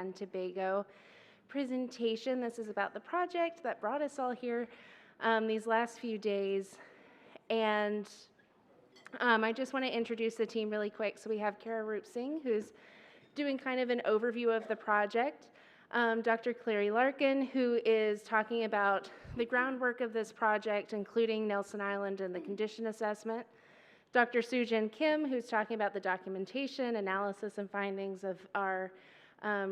and Tobago presentation. This is about the project that brought us all here these last few days. And I just want to introduce the team really quick. So we have KHAW, who's doing kind of an overview of the project. Dr. Clary Larkin, who is talking about the groundwork of this project, including Nelson Island and the condition assessment. Dr. Sujin Kim, who's talking about the documentation, analysis, and findings of our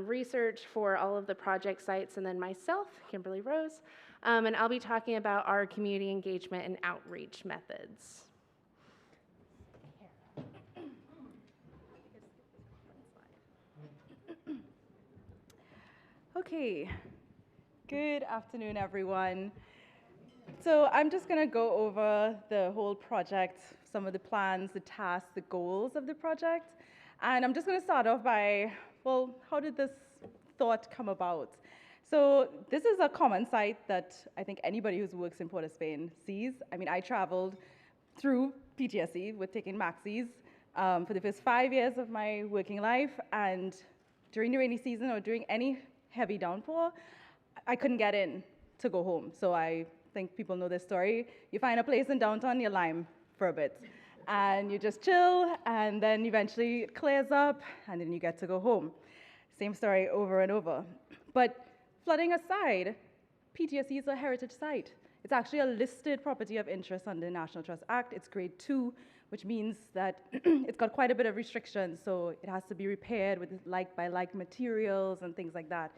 research for all of the project sites, and then myself, Kimberly Rose, and I'll be talking about our community engagement and outreach methods. Okay, good afternoon, everyone. So I'm just going to go over the whole project, some of the plans, the tasks, the goals of the project. And I'm just going to start off by, well, how did this thought come about? So this is a common site that I think anybody who works in Port of Spain sees. I mean, I traveled through PTSE with taking maxis for the first 5 years of my working life. And during the rainy season or during any heavy downpour, I couldn't get in to go home. So I think people know this story. You find a place in downtown, you lime for a bit. And you just chill, and then eventually it clears up, and then you get to go home. Same story over and over. But flooding aside, PTSE is a heritage site. It's actually a listed property of interest under the National Trust Act. It's grade 2, which means that it's got quite a bit of restrictions, so it has to be repaired with like-by-like materials and things like that.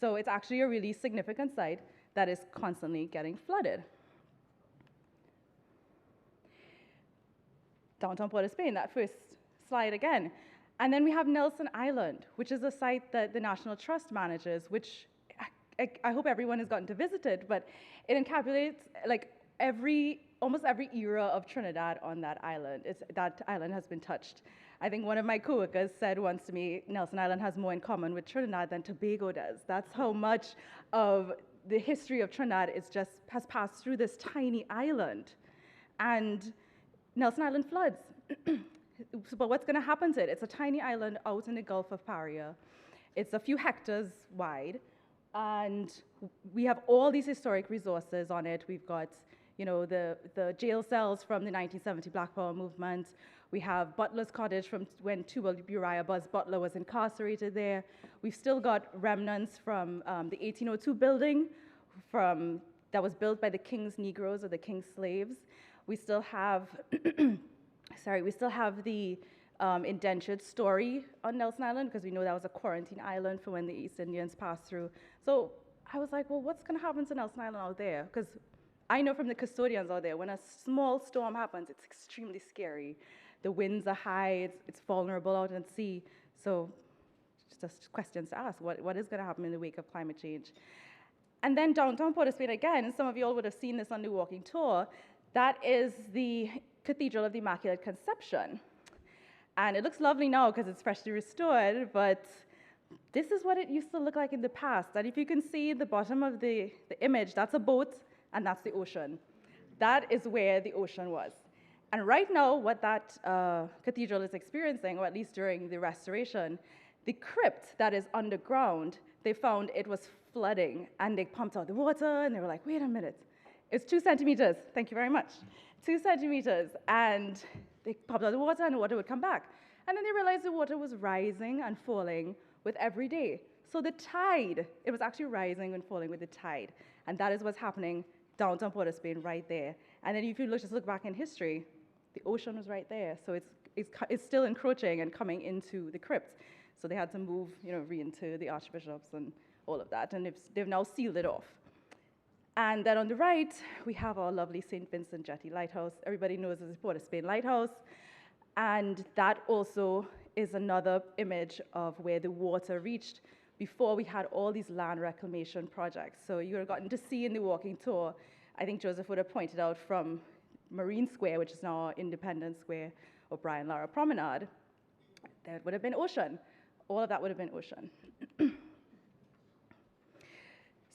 So it's actually a really significant site that is constantly getting flooded. Downtown Port of Spain, that first slide again. And then we have Nelson Island, which is a site that the National Trust manages, which I hope everyone has gotten to visit it, but it encapsulates like almost every era of Trinidad on that island. That island has been touched. I think one of my coworkers said once to me, Nelson Island has more in common with Trinidad than Tobago does. That's how much of the history of Trinidad has passed through this tiny island. And Nelson Island floods. But what's going to happen to it? It's a tiny island out in the Gulf of Paria. It's a few hectares wide. And we have all these historic resources on it. We've got, you know, the jail cells from the 1970 Black Power movement. We have Butler's Cottage from when Tubal Uriah Buzz Butler was incarcerated there. We've still got remnants from the 1802 building that was built by the King's Negroes or the King's slaves. We still have, we still have the indentured story on Nelson Island, because we know that was a quarantine island for when the East Indians passed through. So I was like, well, what's going to happen to Nelson Island out there? Because I know from the custodians out there, when a small storm happens, it's extremely scary. The winds are high, it's vulnerable out at sea. So just questions to ask, what is going to happen in the wake of climate change? And then downtown Port of Spain again, and some of you all would have seen this on the walking tour, that is the Cathedral of the Immaculate Conception. And it looks lovely now because it's freshly restored, but this is what it used to look like in the past. And if you can see the bottom of the image, that's a boat, and that's the ocean. That is where the ocean was. And right now, what that cathedral is experiencing, or at least during the restoration, the crypt that is underground, they found it was flooding, and they pumped out the water, and they were like, wait a minute. It's 2 centimeters, thank you very much. 2 centimeters, and they pumped out the water and the water would come back. And then they realized the water was rising and falling with every day. So the tide, it was actually rising and falling with the tide. And that is what's happening downtown Port of Spain right there. And then if you just look back in history, the ocean was right there. So it's still encroaching and coming into the crypt. So they had to move, re-into the archbishops and all of that. And they've now sealed it off. And then on the right, we have our lovely St. Vincent Jetty Lighthouse. Everybody knows it's a Port of Spain lighthouse. And that also is another image of where the water reached before we had all these land reclamation projects. So you would have gotten to see in the walking tour, I think Joseph would have pointed out from Marine Square, which is now Independence Square, or Brian Lara Promenade, there would have been ocean. All of that would have been ocean.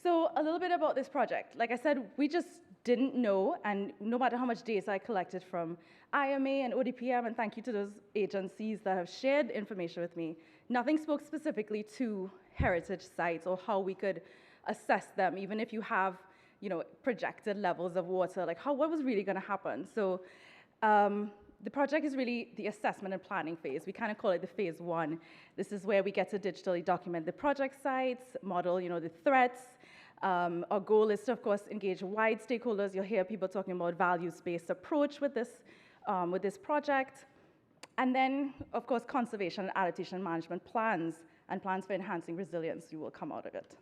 So a little bit about this project. Like I said, we just didn't know, and no matter how much data I collected from IMA and ODPM, and thank you to those agencies that have shared information with me, nothing spoke specifically to heritage sites or how we could assess them, even if you have, projected levels of water, like what was really going to happen. So the project is really the assessment and planning phase. We kind of call it the phase one. This is where we get to digitally document the project sites, model, the threats. Our goal is to, of course, engage wide stakeholders. You'll hear people talking about values-based approach with this project. And then, of course, conservation and adaptation management plans and plans for enhancing resilience you will come out of it.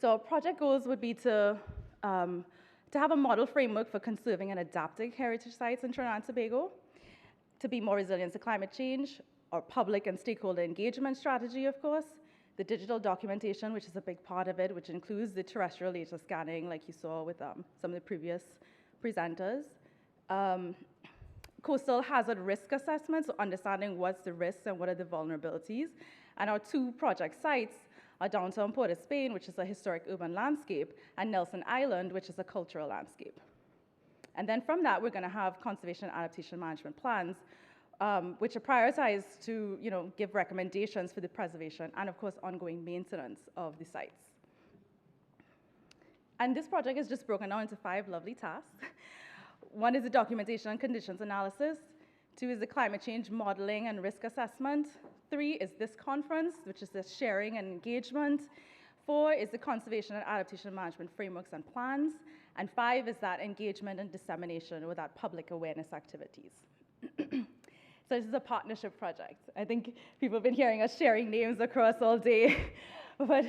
So our project goals would be to have a model framework for conserving and adapting heritage sites in Trinidad and Tobago, to be more resilient to climate change, our public and stakeholder engagement strategy, of course, the digital documentation, which is a big part of it, which includes the terrestrial laser scanning, like you saw with some of the previous presenters. Coastal hazard risk assessment, so understanding what's the risks and what are the vulnerabilities. And our two project sites are downtown Port of Spain, which is a historic urban landscape, and Nelson Island, which is a cultural landscape. And then from that, we're going to have conservation and adaptation management plans, which are prioritized to give recommendations for the preservation and, of course, ongoing maintenance of the sites. And this project is just broken down into 5 lovely tasks. 1 is the documentation and conditions analysis. 2 is the climate change modeling and risk assessment. 3 is this conference, which is the sharing and engagement. 4 is the conservation and adaptation management frameworks and plans. And 5 is that engagement and dissemination, or that public awareness activities. So this is a partnership project. I think people have been hearing us sharing names across all day. But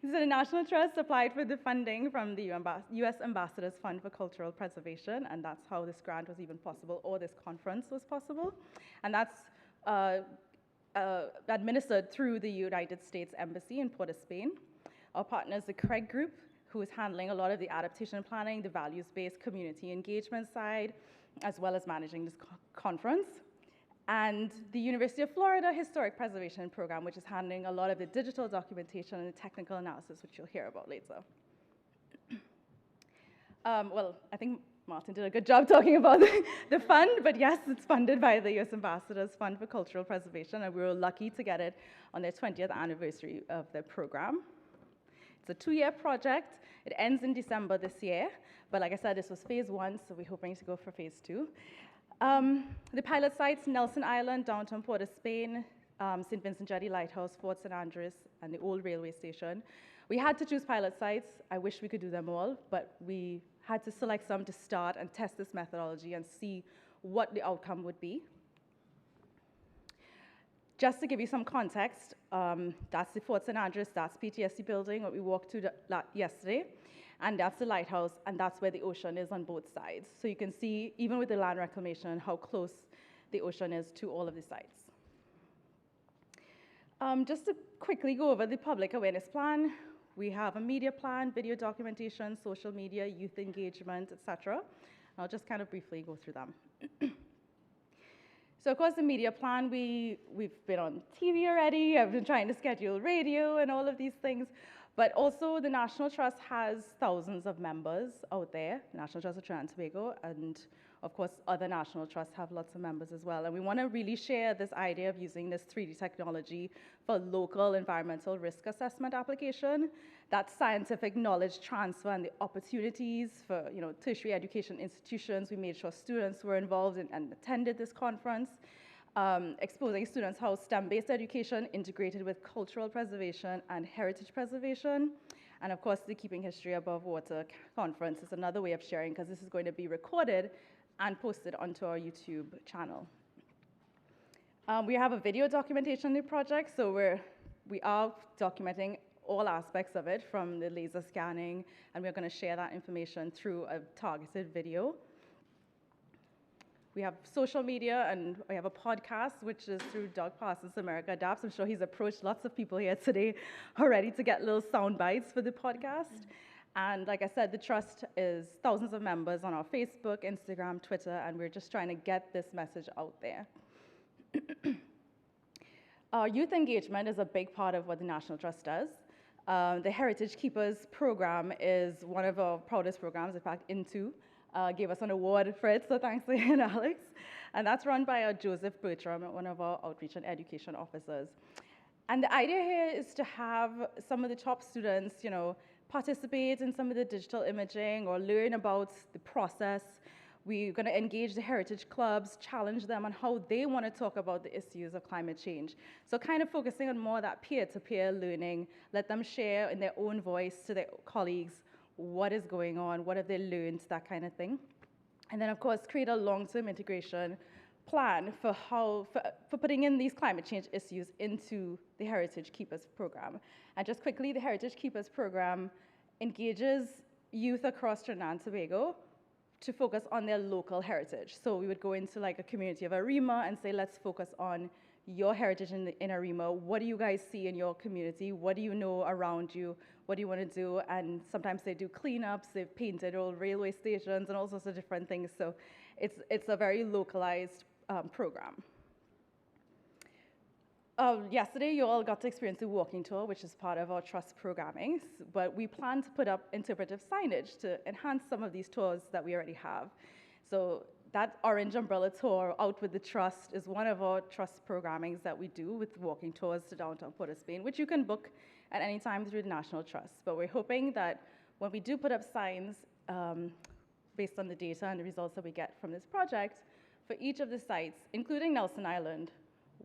so the National Trust applied for the funding from the U.S. Ambassador's Fund for Cultural Preservation, and that's how this grant was even possible, or this conference was possible. And that's administered through the United States Embassy in Port of Spain. Our partner is the Craig Group, who is handling a lot of the adaptation planning, the values-based community engagement side, as well as managing this conference. And the University of Florida Historic Preservation Program, which is handling a lot of the digital documentation and the technical analysis, which you'll hear about later. Well, I think Martin did a good job talking about the fund, but yes, it's funded by the U.S. Ambassador's Fund for Cultural Preservation, and we were lucky to get it on their 20th anniversary of their program. It's a 2-year project. It ends in December this year, but like I said, this was phase 1, so we're hoping to go for phase 2. The pilot sites, Nelson Island, downtown Port of Spain, St. Vincent Jetty Lighthouse, Fort St. Andrews, and the old railway station. We had to choose pilot sites. I wish we could do them all, but we had to select some to start and test this methodology and see what the outcome would be. Just to give you some context, that's the Fort St. Andrews, that's PTSD building, what we walked to yesterday. And that's the lighthouse, and that's where the ocean is on both sides. So you can see, even with the land reclamation, how close the ocean is to all of the sites. Just to quickly go over the public awareness plan, we have a media plan, video documentation, social media, youth engagement, etc. I'll just kind of briefly go through them. So of course, the media plan, we've been on TV already. I've been trying to schedule radio and all of these things. But also, the National Trust has thousands of members out there, National Trust of Trinidad and Tobago, and of course, other national trusts have lots of members as well. And we want to really share this idea of using this 3D technology for local environmental risk assessment application, that scientific knowledge transfer and the opportunities for tertiary education institutions. We made sure students were involved and attended this conference. Exposing students how STEM-based education integrated with cultural preservation and heritage preservation. And of course, the Keeping History Above Water conference is another way of sharing, because this is going to be recorded and posted onto our YouTube channel. We have a video documentation in the project, so we are documenting all aspects of it, from the laser scanning, and we're going to share that information through a targeted video. We have social media, and we have a podcast, which is through Doug Parsons' America Adapts. I'm sure he's approached lots of people here today already to get little sound bites for the podcast. And like I said, the Trust is thousands of members on our Facebook, Instagram, Twitter, and we're just trying to get this message out there. Our youth engagement is a big part of what the National Trust does. The Heritage Keepers program is one of our proudest programs, in fact, Into. Gave us an award for it, so thanks to you and Alex. And that's run by Joseph Bertram, one of our outreach and education officers. And the idea here is to have some of the top students, participate in some of the digital imaging or learn about the process. We're going to engage the heritage clubs, challenge them on how they want to talk about the issues of climate change. So kind of focusing on more of that peer-to-peer learning, let them share in their own voice to their colleagues what is going on, what have they learned, that kind of thing. And then, of course, create a long-term integration plan for putting in these climate change issues into the Heritage Keepers program. And just quickly, the Heritage Keepers program engages youth across Trinidad and Tobago to focus on their local heritage. So we would go into like a community of Arima and say, let's focus on your heritage in Arima. What do you guys see in your community? What do you know around you? What do you want to do? And sometimes they do cleanups, they've painted old railway stations and all sorts of different things. So it's a very localized program. Yesterday, you all got to experience the walking tour, which is part of our trust programming, but we plan to put up interpretive signage to enhance some of these tours that we already have. So that orange umbrella tour, Out with the Trust, is one of our trust programmings that we do with walking tours to downtown Port of Spain, which you can book at any time through the National Trust. But we're hoping that when we do put up signs, based on the data and the results that we get from this project, for each of the sites, including Nelson Island,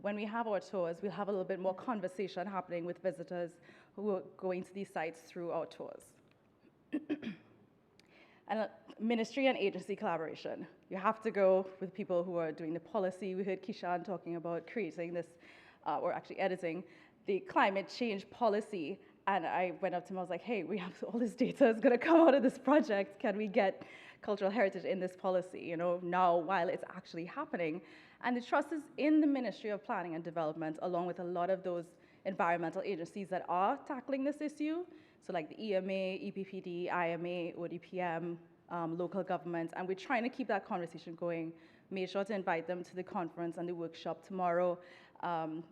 when we have our tours, we'll have a little bit more conversation happening with visitors who are going to these sites through our tours. And ministry and agency collaboration. You have to go with people who are doing the policy. We heard Kishan talking about creating this, or actually editing, the climate change policy. And I went up to him, I was like, hey, we have all this data is gonna come out of this project. Can we get cultural heritage in this policy, now while it's actually happening? And the trust is in the Ministry of Planning and Development, along with a lot of those environmental agencies that are tackling this issue. So like the EMA, EPPD, IMA, ODPM, local governments, and we're trying to keep that conversation going. Made sure to invite them to the conference and the workshop tomorrow.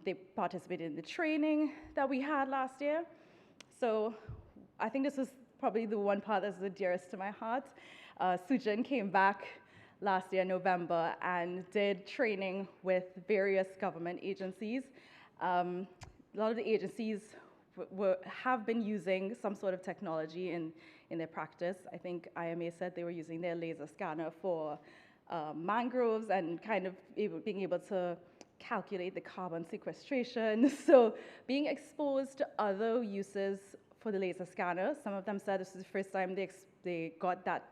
They participated in the training that we had last year. So I think this was probably the one part that's the dearest to my heart. Sujin came back last year, November, and did training with various government agencies. A lot of the agencies have been using some sort of technology in their practice. I think IMA said they were using their laser scanner for mangroves and kind of being able to calculate the carbon sequestration. So being exposed to other uses for the laser scanner. Some of them said this is the first time they got that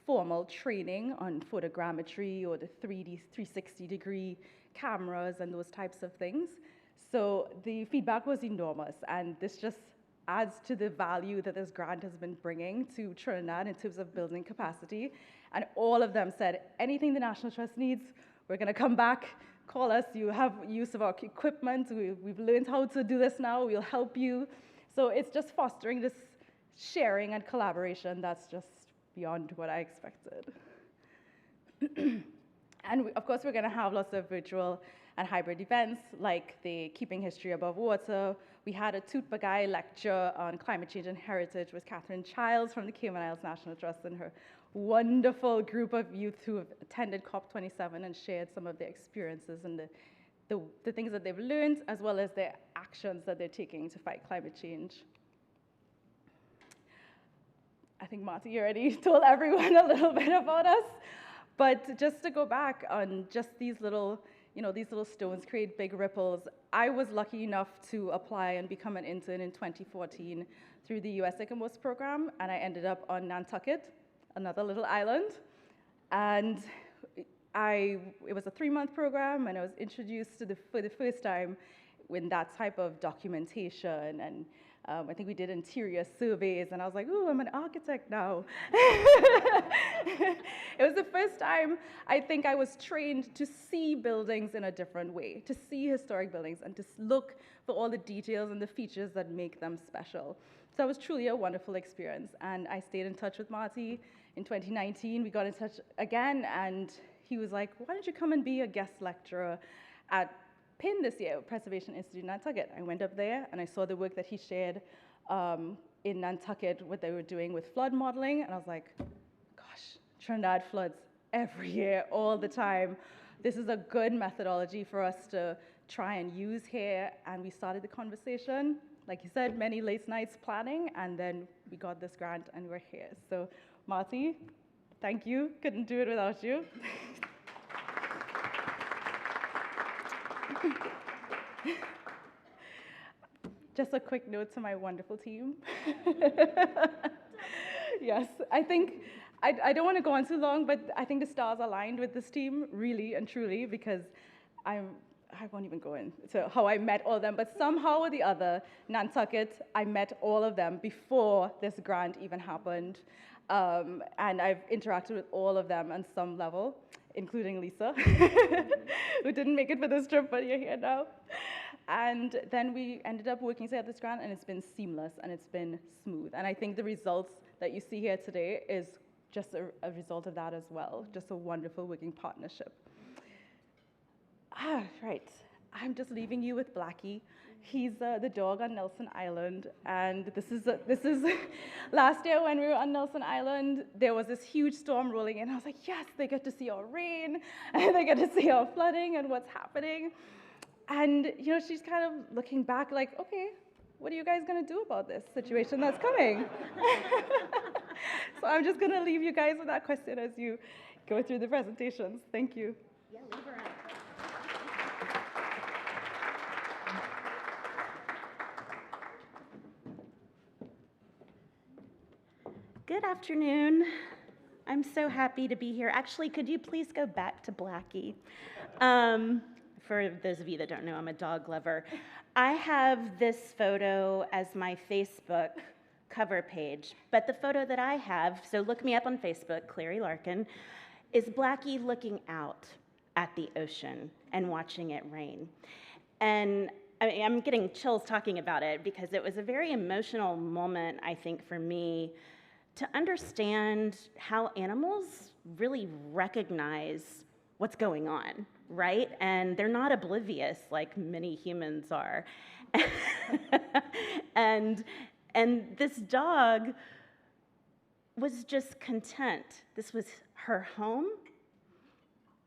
formal training on photogrammetry or the 3D 360-degree cameras and those types of things. So the feedback was enormous, and this just adds to the value that this grant has been bringing to Trinidad in terms of building capacity. And all of them said, anything the National Trust needs, we're going to come back, call us, you have use of our equipment, we've learned how to do this now, we'll help you. So it's just fostering this sharing and collaboration that's just beyond what I expected. And of course, we're going to have lots of virtual and hybrid events like the Keeping History Above Water. We had a Toot Bagai lecture on climate change and heritage with Catherine Childs from the Cayman Islands National Trust and her wonderful group of youth who have attended COP27 and shared some of their experiences and the things that they've learned, as well as their actions that they're taking to fight climate change. I think Marty already told everyone a little bit about us, but just to go back on just these little stones create big ripples. I was lucky enough to apply and become an intern in 2014 through the US ICMOS program, and I ended up on Nantucket, another little island. And it was a 3-month program, and I was introduced for the first time in that type of documentation, and I think we did interior surveys, and I was like, ooh, I'm an architect now. It was the first time I think I was trained to see buildings in a different way, to see historic buildings, and to look for all the details and the features that make them special. So it was truly a wonderful experience, and I stayed in touch with Marty. In 2019, we got in touch again, and he was like, why don't you come and be a guest lecturer at PIN this year, Preservation Institute Nantucket. I went up there and I saw the work that he shared in Nantucket, what they were doing with flood modeling, and I was like, gosh, Trinidad floods every year, all the time. This is a good methodology for us to try and use here. And we started the conversation, like you said, many late nights planning, and then we got this grant and we're here. So Marty, thank you. Couldn't do it without you. Just a quick note to my wonderful team. Yes, I think, I don't want to go on too long, but I think the stars aligned with this team, really and truly, because I won't even go into how I met all of them, but somehow or the other, Nantucket, I met all of them before this grant even happened. And I've interacted with all of them on some level, including Lisa, who didn't make it for this trip, but you're here now. And then we ended up working together this grant, and it's been seamless and it's been smooth. And I think the results that you see here today is just a result of that as well. Just a wonderful working partnership. Right. I'm just leaving you with Blackie. He's the dog on Nelson Island, and this is last year when we were on Nelson Island, there was this huge storm rolling in. I was like, yes, they get to see our rain, and they get to see our flooding and what's happening. And she's kind of looking back like, okay, what are you guys going to do about this situation that's coming? So I'm just going to leave you guys with that question as you go through the presentations. Thank you. Yeah, leave her up. Good afternoon. I'm so happy to be here. Actually, could you please go back to Blackie? For those of you that don't know, I'm a dog lover. I have this photo as my Facebook cover page, but the photo that I have, so look me up on Facebook, Clary Larkin, is Blackie looking out at the ocean and watching it rain. And I'm getting chills talking about it because it was a very emotional moment, I think, for me to understand how animals really recognize what's going on, right? And they're not oblivious like many humans are. and this dog was just content. This was her home.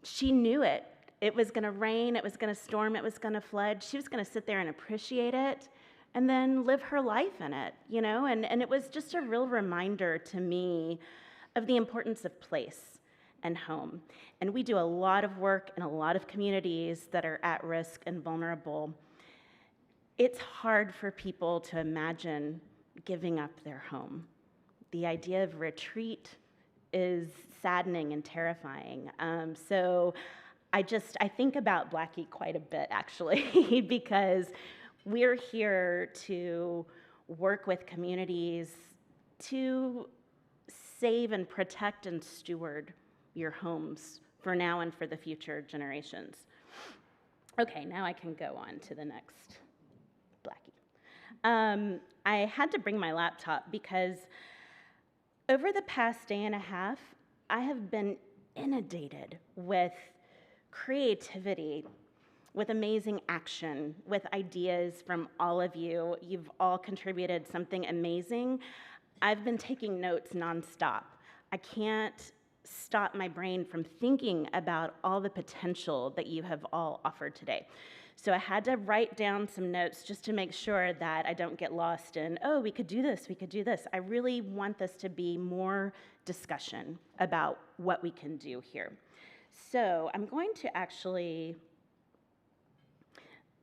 She knew it. It was gonna rain, it was gonna storm, it was gonna flood. She was gonna sit there and appreciate it and then live her life in it, And it was just a real reminder to me of the importance of place and home. And we do a lot of work in a lot of communities that are at risk and vulnerable. It's hard for people to imagine giving up their home. The idea of retreat is saddening and terrifying. So I think about Blackie quite a bit, actually, because we're here to work with communities to save and protect and steward your homes for now and for the future generations. Okay, now I can go on to the next Blackie. I had to bring my laptop because over the past day and a half, I have been inundated with creativity, with amazing action, with ideas from all of you. You've all contributed something amazing. I've been taking notes nonstop. I can't stop my brain from thinking about all the potential that you have all offered today. So I had to write down some notes just to make sure that I don't get lost in, oh, we could do this, we could do this. I really want this to be more discussion about what we can do here. So I'm going to actually,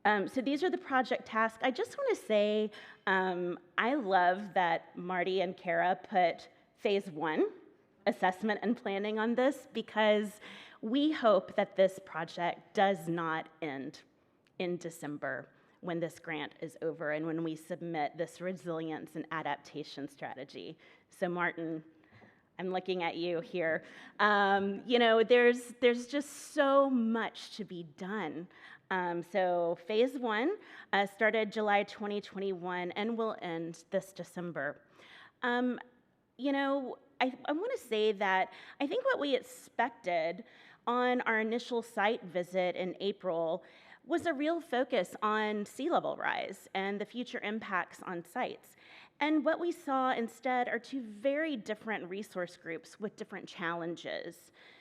so these are the project tasks. I just want to say I love that Marty and Kara put phase 1, assessment and planning, on this, because we hope that this project does not end in December when this grant is over and when we submit this resilience and adaptation strategy. So Martin, I'm looking at you here. There's just so much to be done. So phase 1 started July 2021 and will end this December. I want to say that I think what we expected on our initial site visit in April was a real focus on sea level rise and the future impacts on sites. And what we saw instead are two very different resource groups with different challenges.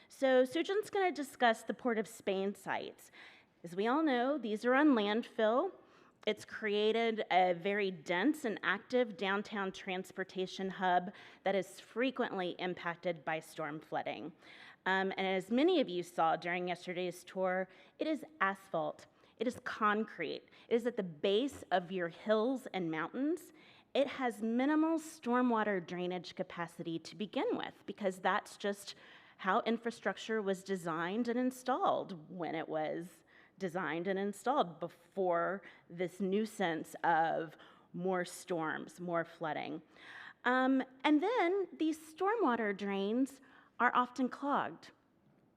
So Sujan's going to discuss the Port of Spain sites. As we all know, these are on landfill. It's created a very dense and active downtown transportation hub that is frequently impacted by storm flooding. And as many of you saw during yesterday's tour, it is asphalt, it is concrete, it is at the base of your hills and mountains. It has minimal stormwater drainage capacity to begin with, because that's just how infrastructure was designed and installed when it was designed and installed before this nuisance of more storms, more flooding. And then these stormwater drains are often clogged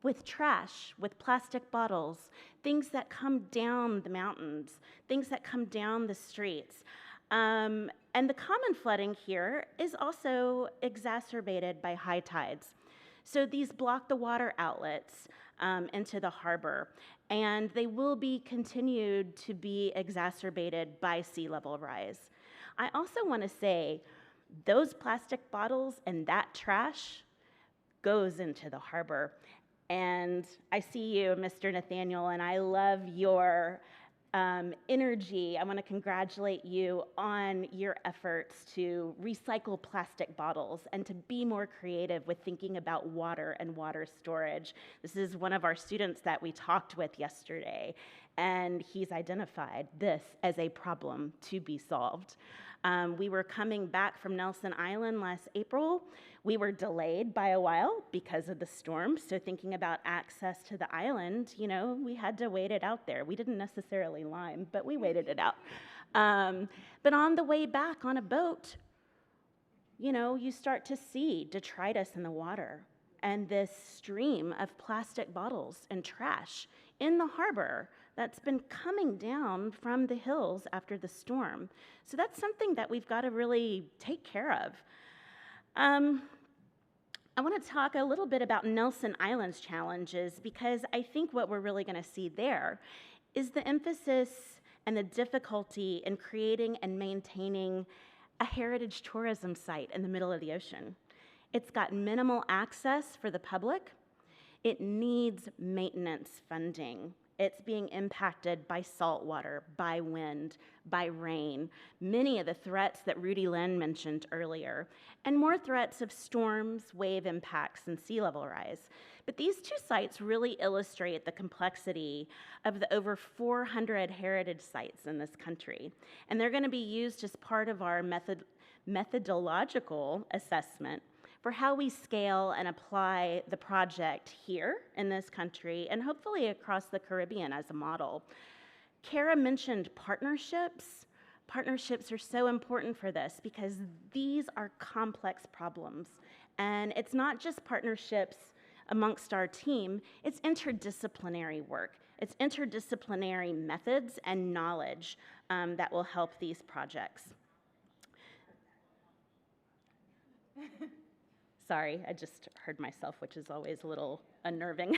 with trash, with plastic bottles, things that come down the mountains, things that come down the streets. And the common flooding here is also exacerbated by high tides. So these block the water outlets into the harbor, and they will be continued to be exacerbated by sea level rise. I also want to say those plastic bottles and that trash goes into the harbor. And I see you, Mr. Nathaniel, and I love your energy. I want to congratulate you on your efforts to recycle plastic bottles and to be more creative with thinking about water and water storage. This is one of our students that we talked with yesterday, and he's identified this as a problem to be solved. We were coming back from Nelson Island last April. We were delayed by a while because of the storm, so thinking about access to the island, you know, we had to wait it out there. We didn't necessarily lime, but we waited it out. But on the way back on a boat, you know, you start to see detritus in the water and this stream of plastic bottles and trash in the harbor that's been coming down from the hills after the storm. So that's something that we've got to really take care of. I want to talk a little bit about Nelson Island's challenges, because I think what we're really going to see there is the emphasis and the difficulty in creating and maintaining a heritage tourism site in the middle of the ocean. It's got minimal access for the public. It needs maintenance funding. It's being impacted by salt water, by wind, by rain, many of the threats that Rudy Lynn mentioned earlier, and more threats of storms, wave impacts, and sea level rise. But these two sites really illustrate the complexity of the over 400 heritage sites in this country. And they're going to be used as part of our methodological assessment for how we scale and apply the project here in this country and hopefully across the Caribbean as a model. Kara mentioned partnerships. Partnerships are so important for this because these are complex problems. And it's not just partnerships amongst our team, it's interdisciplinary work. It's interdisciplinary methods and knowledge that will help these projects. Sorry, I just heard myself, which is always a little unnerving.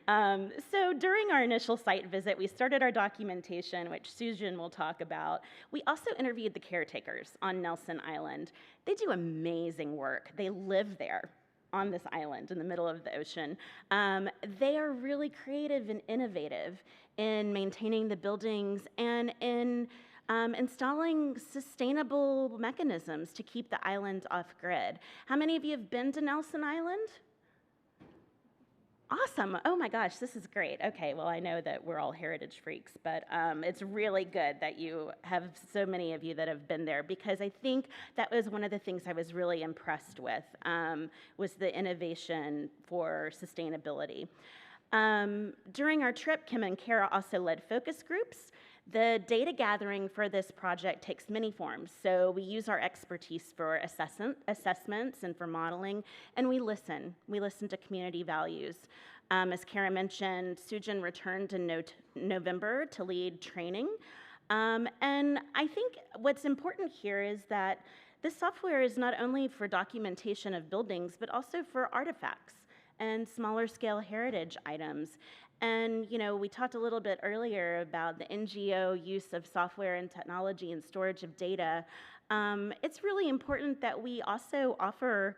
So during our initial site visit, we started our documentation, which Susan will talk about. We also interviewed the caretakers on Nelson Island. They do amazing work. They live there on this island in the middle of the ocean. They are really creative and innovative in maintaining the buildings and in installing sustainable mechanisms to keep the island off grid. How many of you have been to Nelson Island? Awesome. Oh my gosh, this is great. Okay, well, I know that we're all heritage freaks, but it's really good that you have so many of you that have been there, because I think that was one of the things I was really impressed with, was the innovation for sustainability. During our trip, Kim and Kara also led focus groups. The data gathering for this project takes many forms. So we use our expertise for assessments and for modeling, and we listen. We listen to community values. As Kara mentioned, Sujan returned in November to lead training. And I think what's important here is that this software is not only for documentation of buildings, but also for artifacts and smaller scale heritage items. And, you know, we talked a little bit earlier about the NGO use of software and technology and storage of data. It's really important that we also offer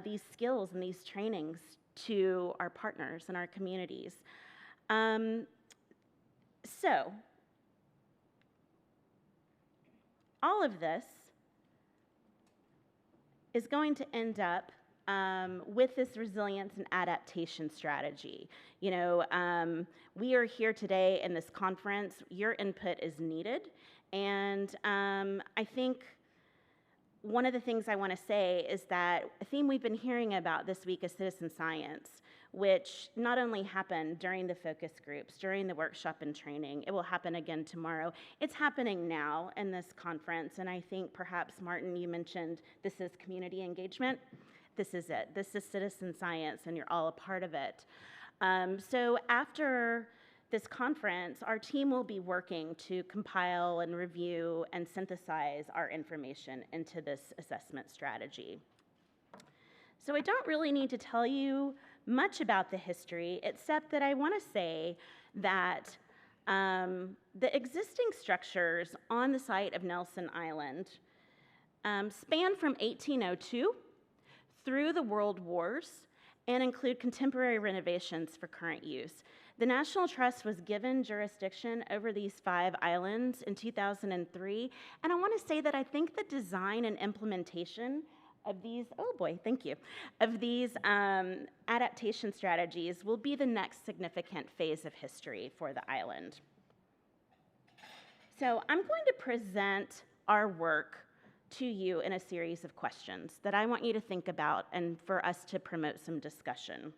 these skills and these trainings to our partners and our communities. So, all of this is going to end up with this resilience and adaptation strategy. You know, we are here today in this conference. Your input is needed. And I think one of the things I want to say is that a theme we've been hearing about this week is citizen science, which not only happened during the focus groups, during the workshop and training, it will happen again tomorrow. It's happening now in this conference, and I think perhaps, Martin, you mentioned this is community engagement. This is it. This is citizen science, and you're all a part of it. So after this conference, our team will be working to compile and review and synthesize our information into this assessment strategy. So I don't really need to tell you much about the history, except that I want to say that the existing structures on the site of Nelson Island span from 1802 through the World Wars and include contemporary renovations for current use. The National Trust was given jurisdiction over these 5 islands in 2003, and I want to say that I think the design and implementation of these, oh boy, thank you, of these adaptation strategies will be the next significant phase of history for the island. So I'm going to present our work to you in a series of questions that I want you to think about and for us to promote some discussion.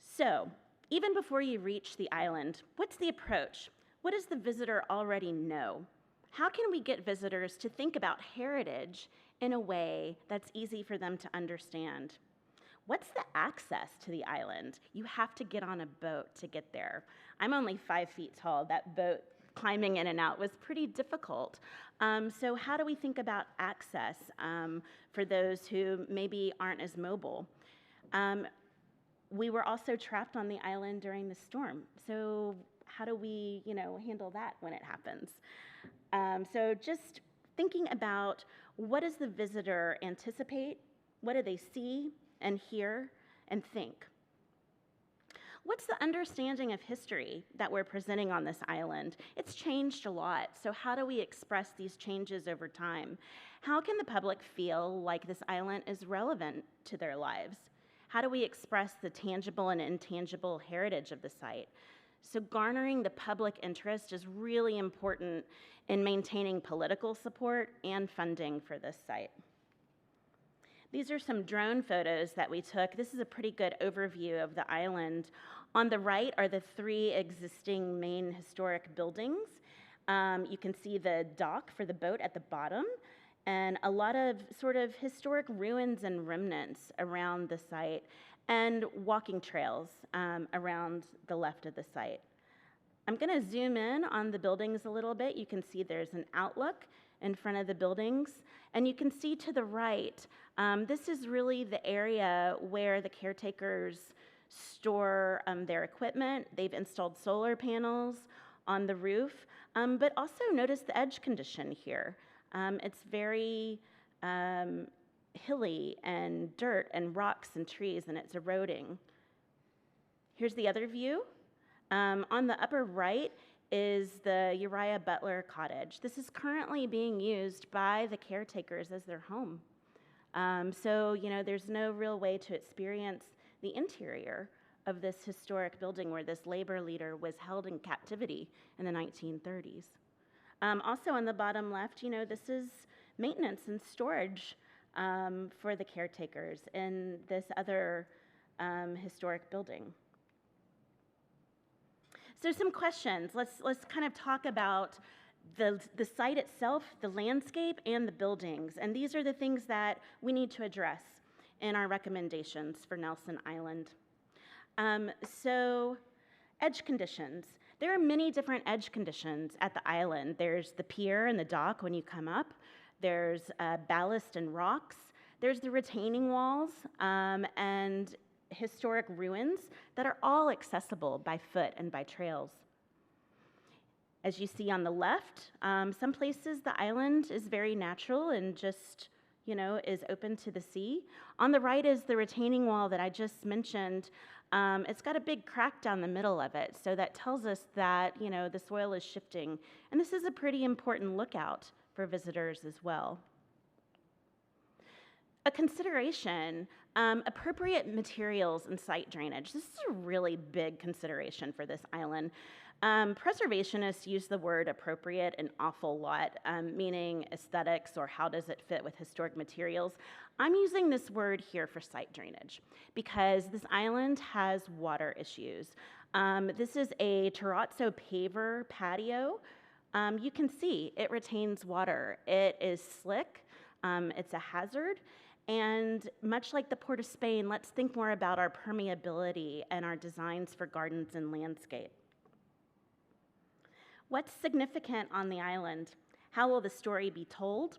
So, even before you reach the island, what's the approach? What does the visitor already know? How can we get visitors to think about heritage in a way that's easy for them to understand? What's the access to the island? You have to get on a boat to get there. I'm only 5 feet tall. That boat climbing in and out was pretty difficult. So how do we think about access for those who maybe aren't as mobile? We were also trapped on the island during the storm. So how do we, handle that when it happens? So just thinking about what does the visitor anticipate? What do they see and hear and think? What's the understanding of history that we're presenting on this island? It's changed a lot, so how do we express these changes over time? How can the public feel like this island is relevant to their lives? How do we express the tangible and intangible heritage of the site? So garnering the public interest is really important in maintaining political support and funding for this site. These are some drone photos that we took. This is a pretty good overview of the island. On the right are the 3 existing main historic buildings. You can see the dock for the boat at the bottom, and a lot of sort of historic ruins and remnants around the site, and walking trails around the left of the site. I'm going to zoom in on the buildings a little bit. You can see there's an outlook in front of the buildings, and you can see to the right, this is really the area where the caretakers store their equipment. They've installed solar panels on the roof, but also notice the edge condition here. It's very hilly and dirt and rocks and trees, and it's eroding. Here's the other view. On the upper right is the Uriah Butler Cottage. This is currently being used by the caretakers as their home. So, there's no real way to experience the interior of this historic building where this labor leader was held in captivity in the 1930s. Also on the bottom left, this is maintenance and storage for the caretakers in this other historic building. So some questions. Let's kind of talk about the site itself, the landscape, and the buildings. And these are the things that we need to address in our recommendations for Nelson Island. So edge conditions. There are many different edge conditions at the island. There's the pier and the dock when you come up. There's ballast and rocks. There's the retaining walls and historic ruins that are all accessible by foot and by trails. As you see on the left, some places the island is very natural and just, is open to the sea. On the right is the retaining wall that I just mentioned. It's got a big crack down the middle of it, so that tells us that, the soil is shifting. And this is a pretty important lookout for visitors as well. A consideration, appropriate materials and site drainage. This is a really big consideration for this island. Preservationists use the word appropriate an awful lot, meaning aesthetics or how does it fit with historic materials. I'm using this word here for site drainage because this island has water issues. This is a terrazzo paver patio. You can see it retains water. It is slick. It's a hazard. And much like the Port of Spain, let's think more about our permeability and our designs for gardens and landscape. What's significant on the island? How will the story be told?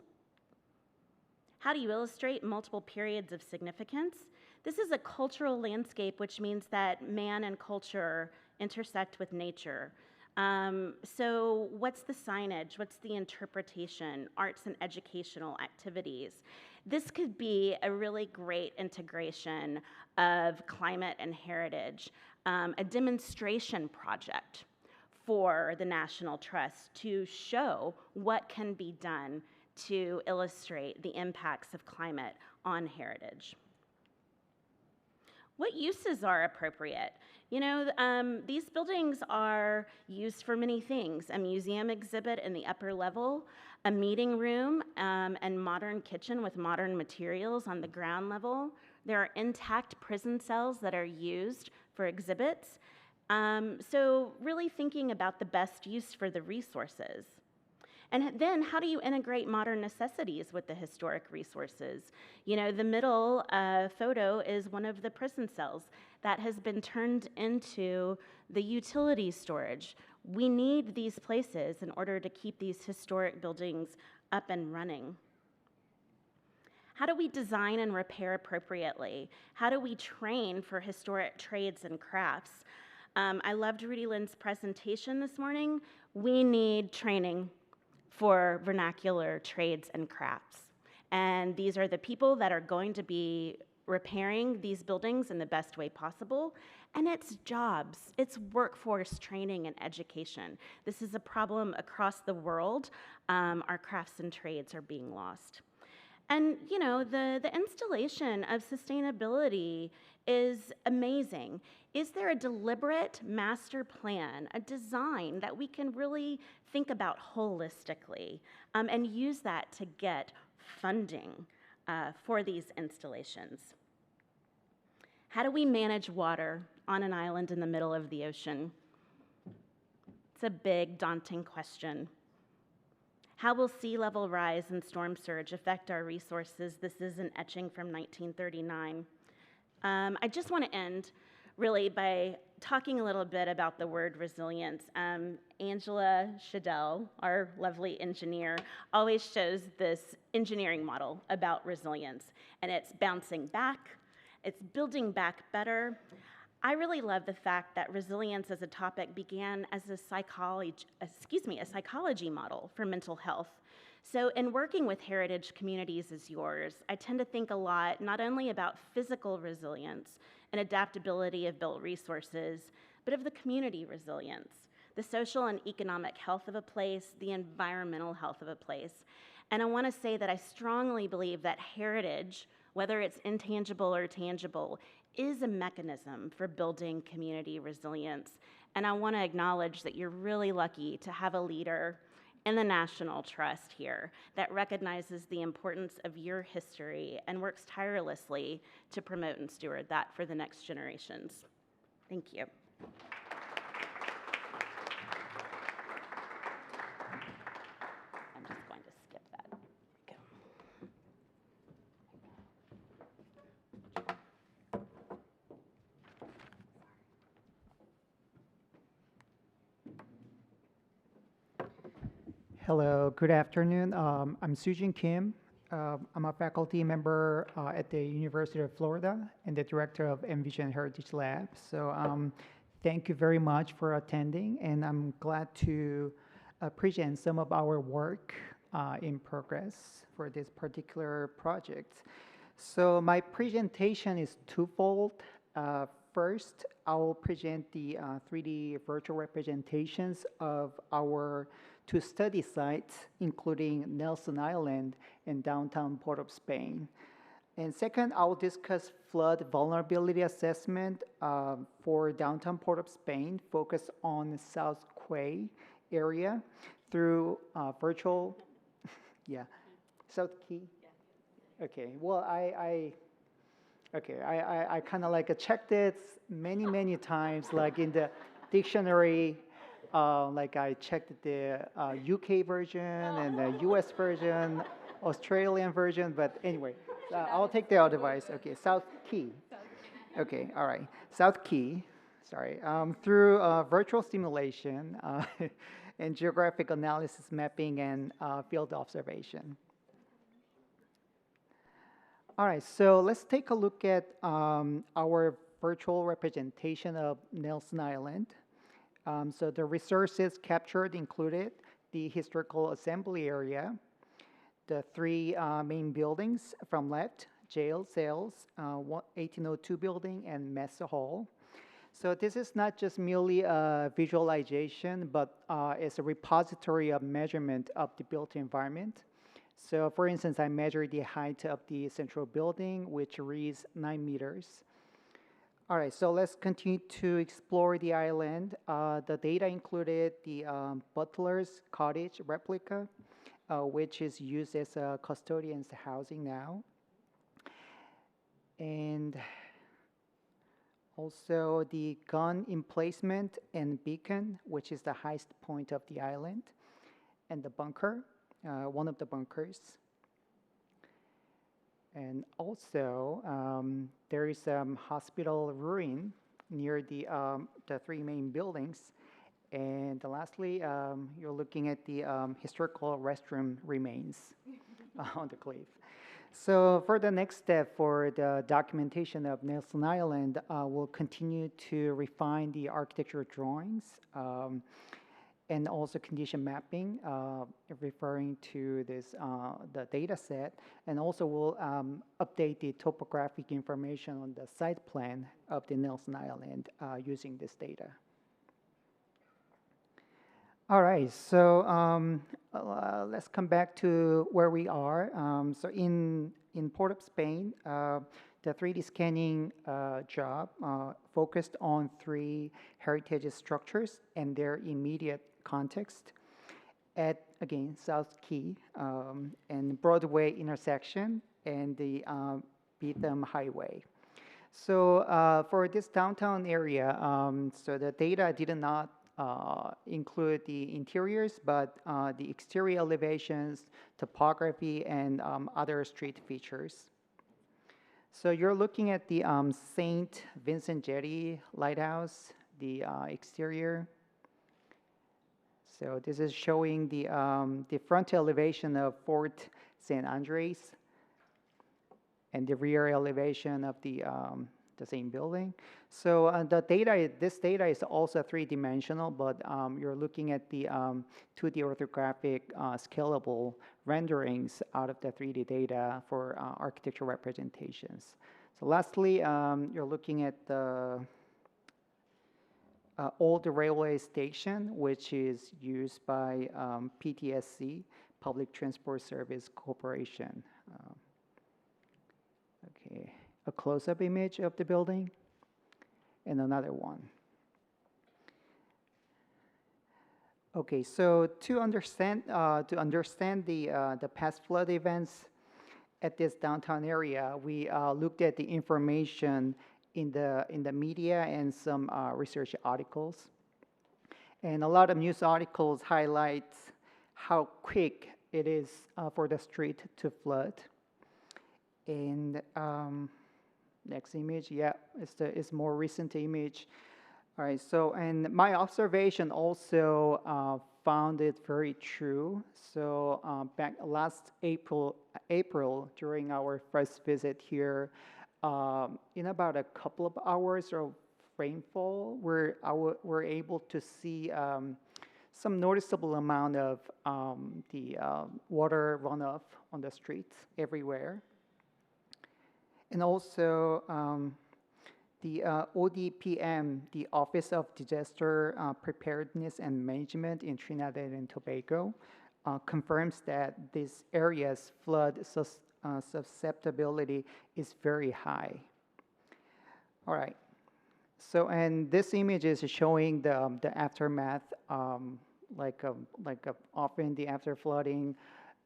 How do you illustrate multiple periods of significance? This is a cultural landscape, which means that man and culture intersect with nature. So what's the signage? What's the interpretation? Arts and educational activities. This could be a really great integration of climate and heritage, a demonstration project for the National Trust to show what can be done to illustrate the impacts of climate on heritage. What uses are appropriate? These buildings are used for many things. A museum exhibit in the upper level, a meeting room, and modern kitchen with modern materials on the ground level. There are intact prison cells that are used for exhibits. So really thinking about the best use for the resources. And then how do you integrate modern necessities with the historic resources? The middle photo is one of the prison cells that has been turned into the utility storage. We need these places in order to keep these historic buildings up and running. How do we design and repair appropriately? How do we train for historic trades and crafts? I loved Rudy Lynn's presentation this morning. We need training for vernacular trades and crafts. And these are the people that are going to be repairing these buildings in the best way possible. And it's jobs, it's workforce training and education. This is a problem across the world. Our crafts and trades are being lost. And the installation of sustainability is amazing. Is there a deliberate master plan, a design that we can really think about holistically and use that to get funding for these installations? How do we manage water on an island in the middle of the ocean? It's a big, daunting question. How will sea level rise and storm surge affect our resources? This is an etching from 1939. I just want to end really by talking a little bit about the word resilience. Angela Shadell, our lovely engineer, always shows this engineering model about resilience, and it's bouncing back, it's building back better. I really love the fact that resilience as a topic began as a psychology model for mental health. So in working with heritage communities as yours, I tend to think a lot not only about physical resilience and adaptability of built resources, but of the community resilience, the social and economic health of a place, the environmental health of a place. And I want to say that I strongly believe that heritage, whether it's intangible or tangible, is a mechanism for building community resilience. And I want to acknowledge that you're really lucky to have a leader in the National Trust here that recognizes the importance of your history and works tirelessly to promote and steward that for the next generations. Thank you. I'm just going to skip that. Hello, good afternoon. I'm Sujin Kim. I'm a faculty member at the University of Florida and the director of Envision Heritage Lab. So thank you very much for attending, and I'm glad to present some of our work in progress for this particular project. So my presentation is twofold. First, I will present the 3D virtual representations of our two study sites, including Nelson Island and downtown Port of Spain. And second, I will discuss flood vulnerability assessment for downtown Port of Spain, focused on South Quay area through virtual, yeah, South Key. Okay, well, I kind of like checked it many times, like in the dictionary, like I checked the UK version and the US version, Australian version, but anyway, I'll take the advice. Okay, South Key. Okay, all right, South Key, sorry, through virtual simulation and geographic analysis mapping and field observation. All right, so let's take a look at our virtual representation of Nelson Island. So the resources captured included the historical assembly area, the three main buildings from left, jail cells, 1802 building, and mess hall. So this is not just merely a visualization, but it's a repository of measurement of the built environment. So for instance, I measured the height of the central building, which reads 9 meters. All right, so let's continue to explore the island. The data included the butler's cottage replica, which is used as a custodian's housing now. And also the gun emplacement and beacon, which is the highest point of the island, and the bunker. One of the bunkers. And also, there is a hospital ruin near the three main buildings. And lastly, you're looking at the historical restroom remains on the cliff. So for the next step for the documentation of Nelson Island, we'll continue to refine the architectural drawings, and also condition mapping, referring to this the data set, and also we'll update the topographic information on the site plan of the Nelson Island using this data. All right, so let's come back to where we are. So in Port of Spain, the 3D scanning job focused on three heritage structures and their immediate context at, again, South Key and Broadway intersection and the Beetham Highway. So for this downtown area, so the data did not include the interiors, but the exterior elevations, topography, and other street features. So you're looking at the St. Vincent Jetty Lighthouse, the exterior. So this is showing the front elevation of Fort St. Andres and the rear elevation of the same building. So this data is also three-dimensional, but you're looking at the 2D orthographic scalable renderings out of the 3D data for architectural representations. So lastly, you're looking at the old railway station, which is used by PTSC, Public Transport Service Corporation. Okay, a close-up image of the building, and another one. Okay, so to understand the past flood events at this downtown area, we looked at the information in the media and some research articles. And a lot of news articles highlight how quick it is for the street to flood. And next image, yeah, it's more recent image. All right, so, and my observation also found it very true. So back last April during our first visit here, in about a couple of hours of rainfall, we're able to see some noticeable amount of the water runoff on the streets everywhere. And also the ODPM, the Office of Disaster Preparedness and Management in Trinidad and Tobago, confirms that this area's flood susceptibility is very high. All right. So, and this image is showing the aftermath, often the after flooding,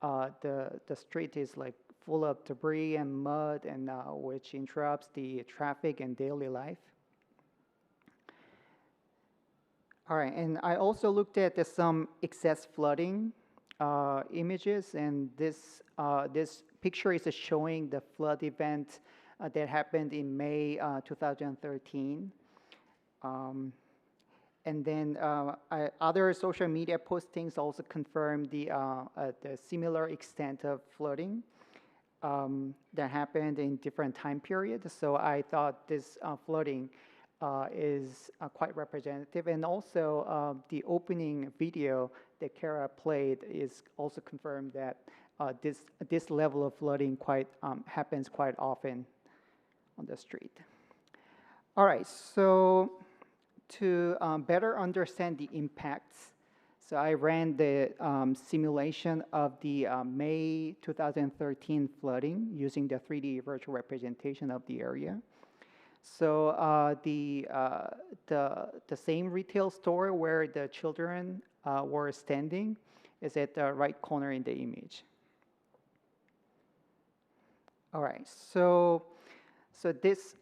the street is like full of debris and mud, and which interrupts the traffic and daily life. All right, and I also looked at some excess flooding images, and this picture is showing the flood event that happened in May 2013. And then other social media postings also confirm the similar extent of flooding that happened in different time periods. So I thought this flooding is quite representative. And also the opening video that Kara played is also confirmed that this level of flooding happens quite often on the street. All right, so to better understand the impacts, so I ran the simulation of the May 2013 flooding using the 3D virtual representation of the area. So the same retail store where the children were standing is at the right corner in the image. All right, so this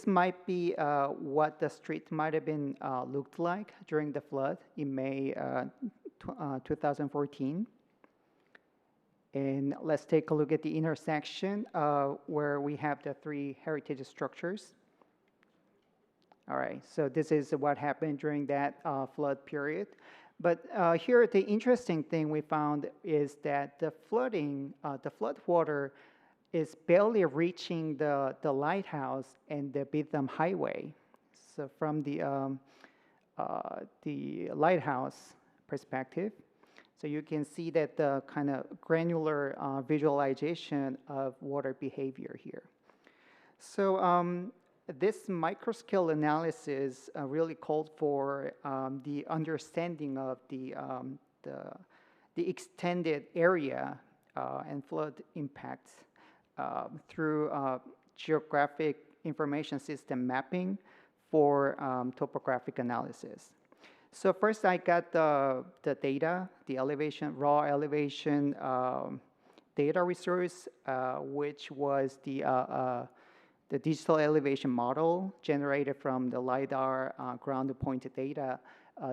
might be what the street might have been looked like during the flood in May 2014. And let's take a look at the intersection where we have the three heritage structures. All right, so this is what happened during that flood period. But here, the interesting thing we found is that the flood water is barely reaching the lighthouse and the Bitham Highway. So from the lighthouse perspective, so you can see that the kind of granular visualization of water behavior here. So this microscale analysis really called for the understanding of the extended area and flood impacts through geographic information system mapping for topographic analysis. So first I got the data, the raw elevation data resource, which was the digital elevation model generated from the LiDAR ground point data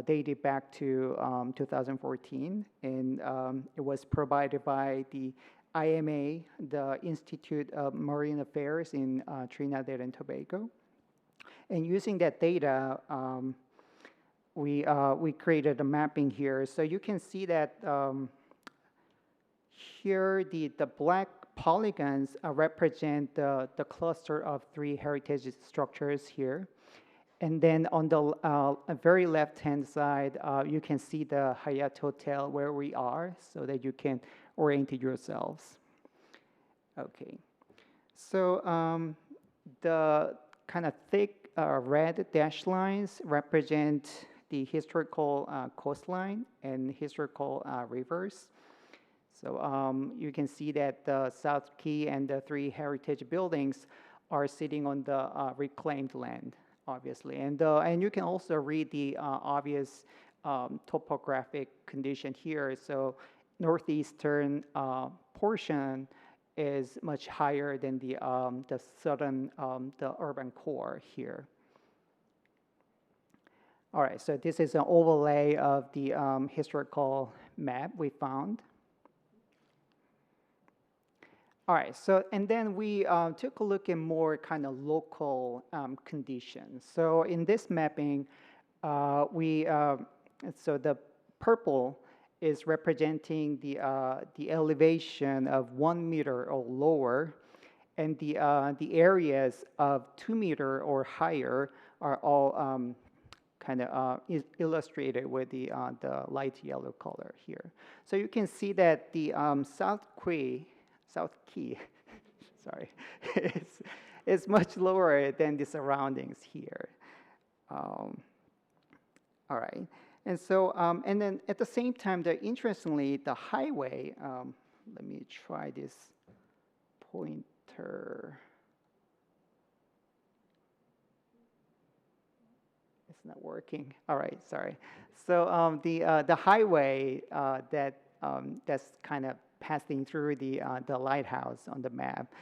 dated back to 2014. And it was provided by the IMA, the Institute of Marine Affairs in Trinidad and Tobago. And using that data, we created a mapping here. So you can see that here the black polygons represent the cluster of three heritage structures here. And then on the very left-hand side, you can see the Hyatt Hotel where we are so that you can orient yourselves. Okay. So the kind of thick red dashed lines represent the historical coastline and historical rivers. So you can see that the South Quay and the three heritage buildings are sitting on the reclaimed land, obviously. And you can also read the obvious topographic condition here. So northeastern portion is much higher than the southern, the urban core here. All right, so this is an overlay of the historical map we found. All right, so and then we took a look at more kind of local conditions. So in this mapping, so the purple is representing the elevation of 1 meter or lower, and the areas of 2 meter or higher are all kind of illustrated with the light yellow color here. So you can see that the South Key, sorry, is much lower than the surroundings here. All right, and so and then at the same time, interestingly, the highway. Let me try this pointer. It's not working. All right, sorry. So the highway that's kind of passing through the lighthouse on the map.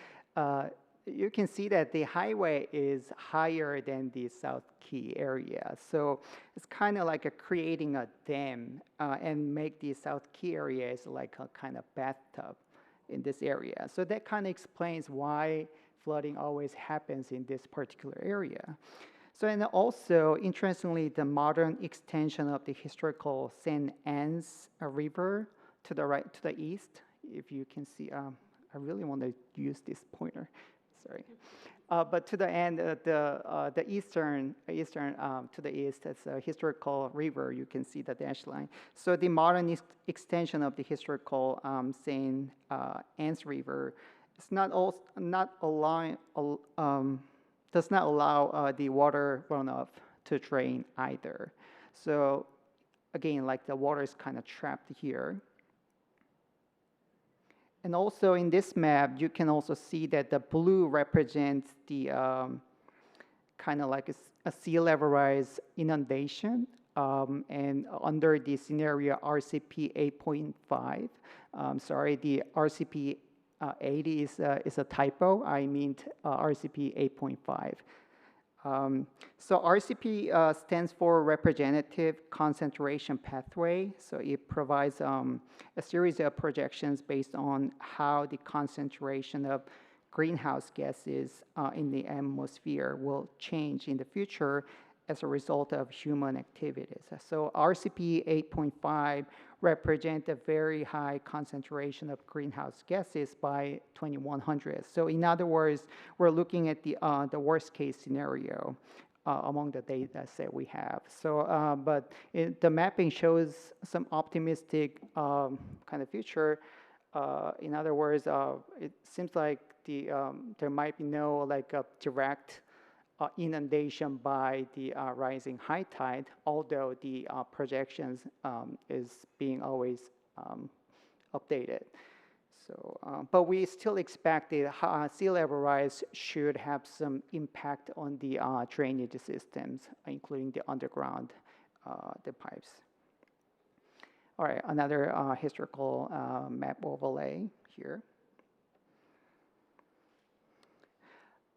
You can see that the highway is higher than the South Key area. So it's kind of like creating a dam and make the South Key area is like a kind of bathtub in this area. So that kind of explains why flooding always happens in this particular area. So, and also, interestingly, the modern extension of the historical St. Anne's River to the right, to the east, if you can see, I really want to use this pointer. Sorry, but to the end, the eastern to the east, that's a historical river. You can see the dash line. So the modern extension of the historical St. Anne's River is does not allow the water runoff to drain either. So again, like the water is kind of trapped here. And also in this map, you can also see that the blue represents the kind of like a sea level rise inundation. And under the scenario RCP 8.5, sorry, the RCP 80 is a typo. I meant RCP 8.5. So RCP stands for Representative Concentration Pathway. So it provides a series of projections based on how the concentration of greenhouse gases in the atmosphere will change in the future as a result of human activities. So RCP 8.5 represent a very high concentration of greenhouse gases by 2100. So in other words, we're looking at the worst case scenario among the data set we have. So, but the mapping shows some optimistic kind of future. In other words, it seems like there might be no like a direct inundation by the rising high tide, although the projections is being always updated. So, but we still expect the sea level rise should have some impact on the drainage systems, including the underground, the pipes. All right, another historical map overlay here.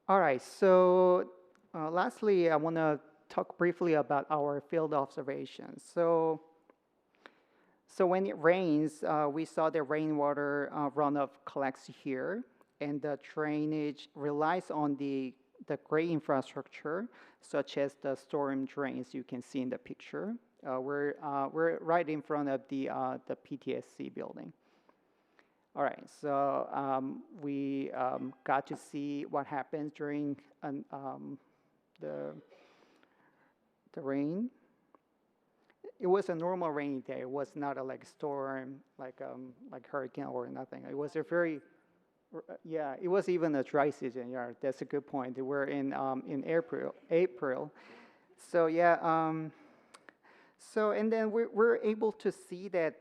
All right, so lastly, I want to talk briefly about our field observations. So when it rains, we saw the rainwater runoff collects here, and the drainage relies on the gray infrastructure, such as the storm drains you can see in the picture. We're right in front of the PTSC building. All right, so we got to see what happens during the rain. It was a normal rainy day. It was not a like storm, like hurricane or nothing. It was a very, yeah. It was even a dry season. Yeah, that's a good point. We're in April. So yeah. So and then we're able to see that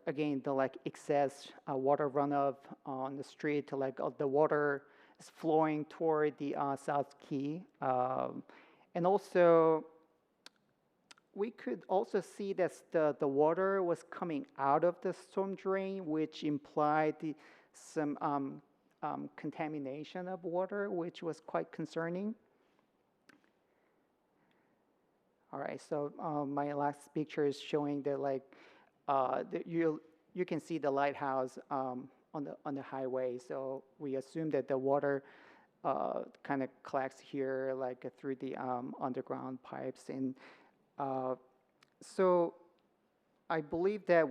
again the like excess water runoff on the street, like the water is flowing toward the South Key, and also we could also see that the water was coming out of the storm drain, which implied some contamination of water, which was quite concerning. All right, so my last picture is showing that like you can see the lighthouse on the highway. So we assume that the water kind of collects here, like through the underground pipes, and so I believe that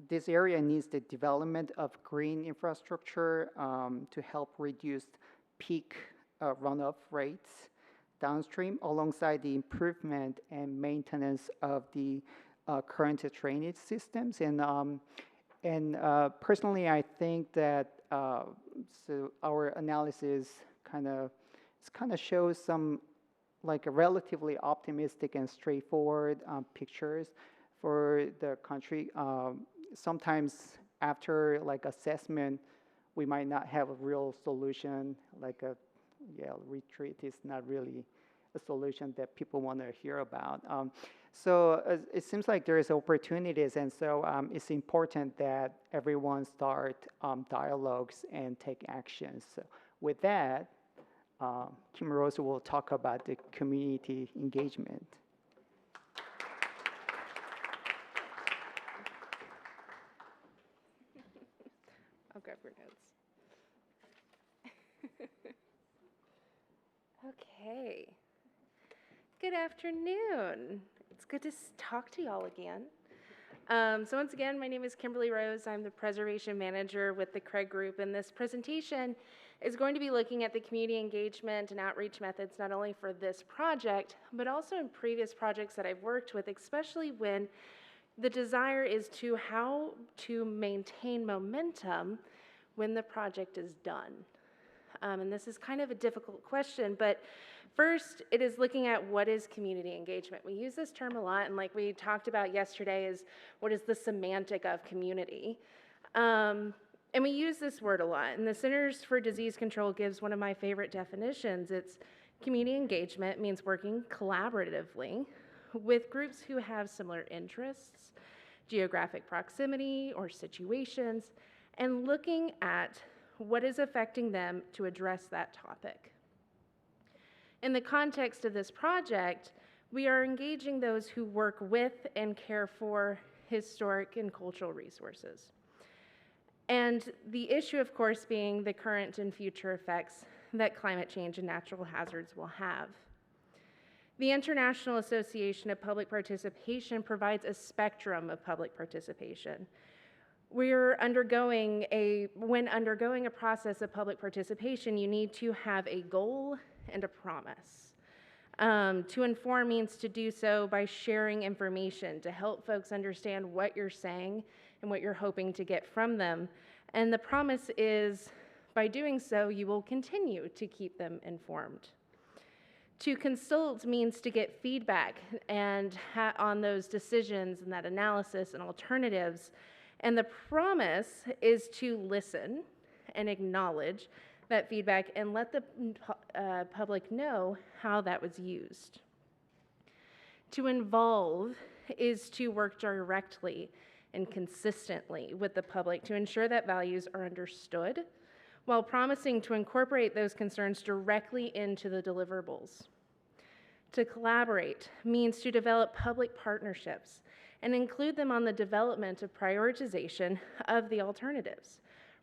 this area needs the development of green infrastructure to help reduce peak runoff rates downstream alongside the improvement and maintenance of the current drainage systems. And personally, I think that so our analysis kind of shows some like a relatively optimistic and straightforward pictures for the country. Sometimes after like assessment, we might not have a real solution, like a retreat is not really a solution that people want to hear about. So it seems like there is opportunities, and so it's important that everyone start dialogues and take actions. So with that, Kim Rose will talk about the community engagement. I'll grab your notes. Okay. Good afternoon. It's good to talk to y'all again. So once again, my name is Kimberly Rose. I'm the Preservation Manager with the Craig Group, and this presentation is going to be looking at the community engagement and outreach methods not only for this project, but also in previous projects that I've worked with, especially when the desire is to how to maintain momentum when the project is done. And this is kind of a difficult question, but first, it is looking at what is community engagement. We use this term a lot, and like we talked about yesterday, is what is the semantic of community? And we use this word a lot, and the Centers for Disease Control gives one of my favorite definitions. It's community engagement means working collaboratively with groups who have similar interests, geographic proximity, or situations, and looking at what is affecting them to address that topic. In the context of this project, we are engaging those who work with and care for historic and cultural resources. And the issue, of course, being the current and future effects that climate change and natural hazards will have. The International Association of Public Participation provides a spectrum of public participation. When undergoing a process of public participation, you need to have a goal and a promise. To inform means to do so by sharing information to help folks understand what you're saying and what you're hoping to get from them. And the promise is, by doing so, you will continue to keep them informed. To consult means to get feedback and on those decisions and that analysis and alternatives. And the promise is to listen and acknowledge that feedback and let the public know how that was used. To involve is to work directly and consistently with the public to ensure that values are understood while promising to incorporate those concerns directly into the deliverables. To collaborate means to develop public partnerships and include them on the development of prioritization of the alternatives,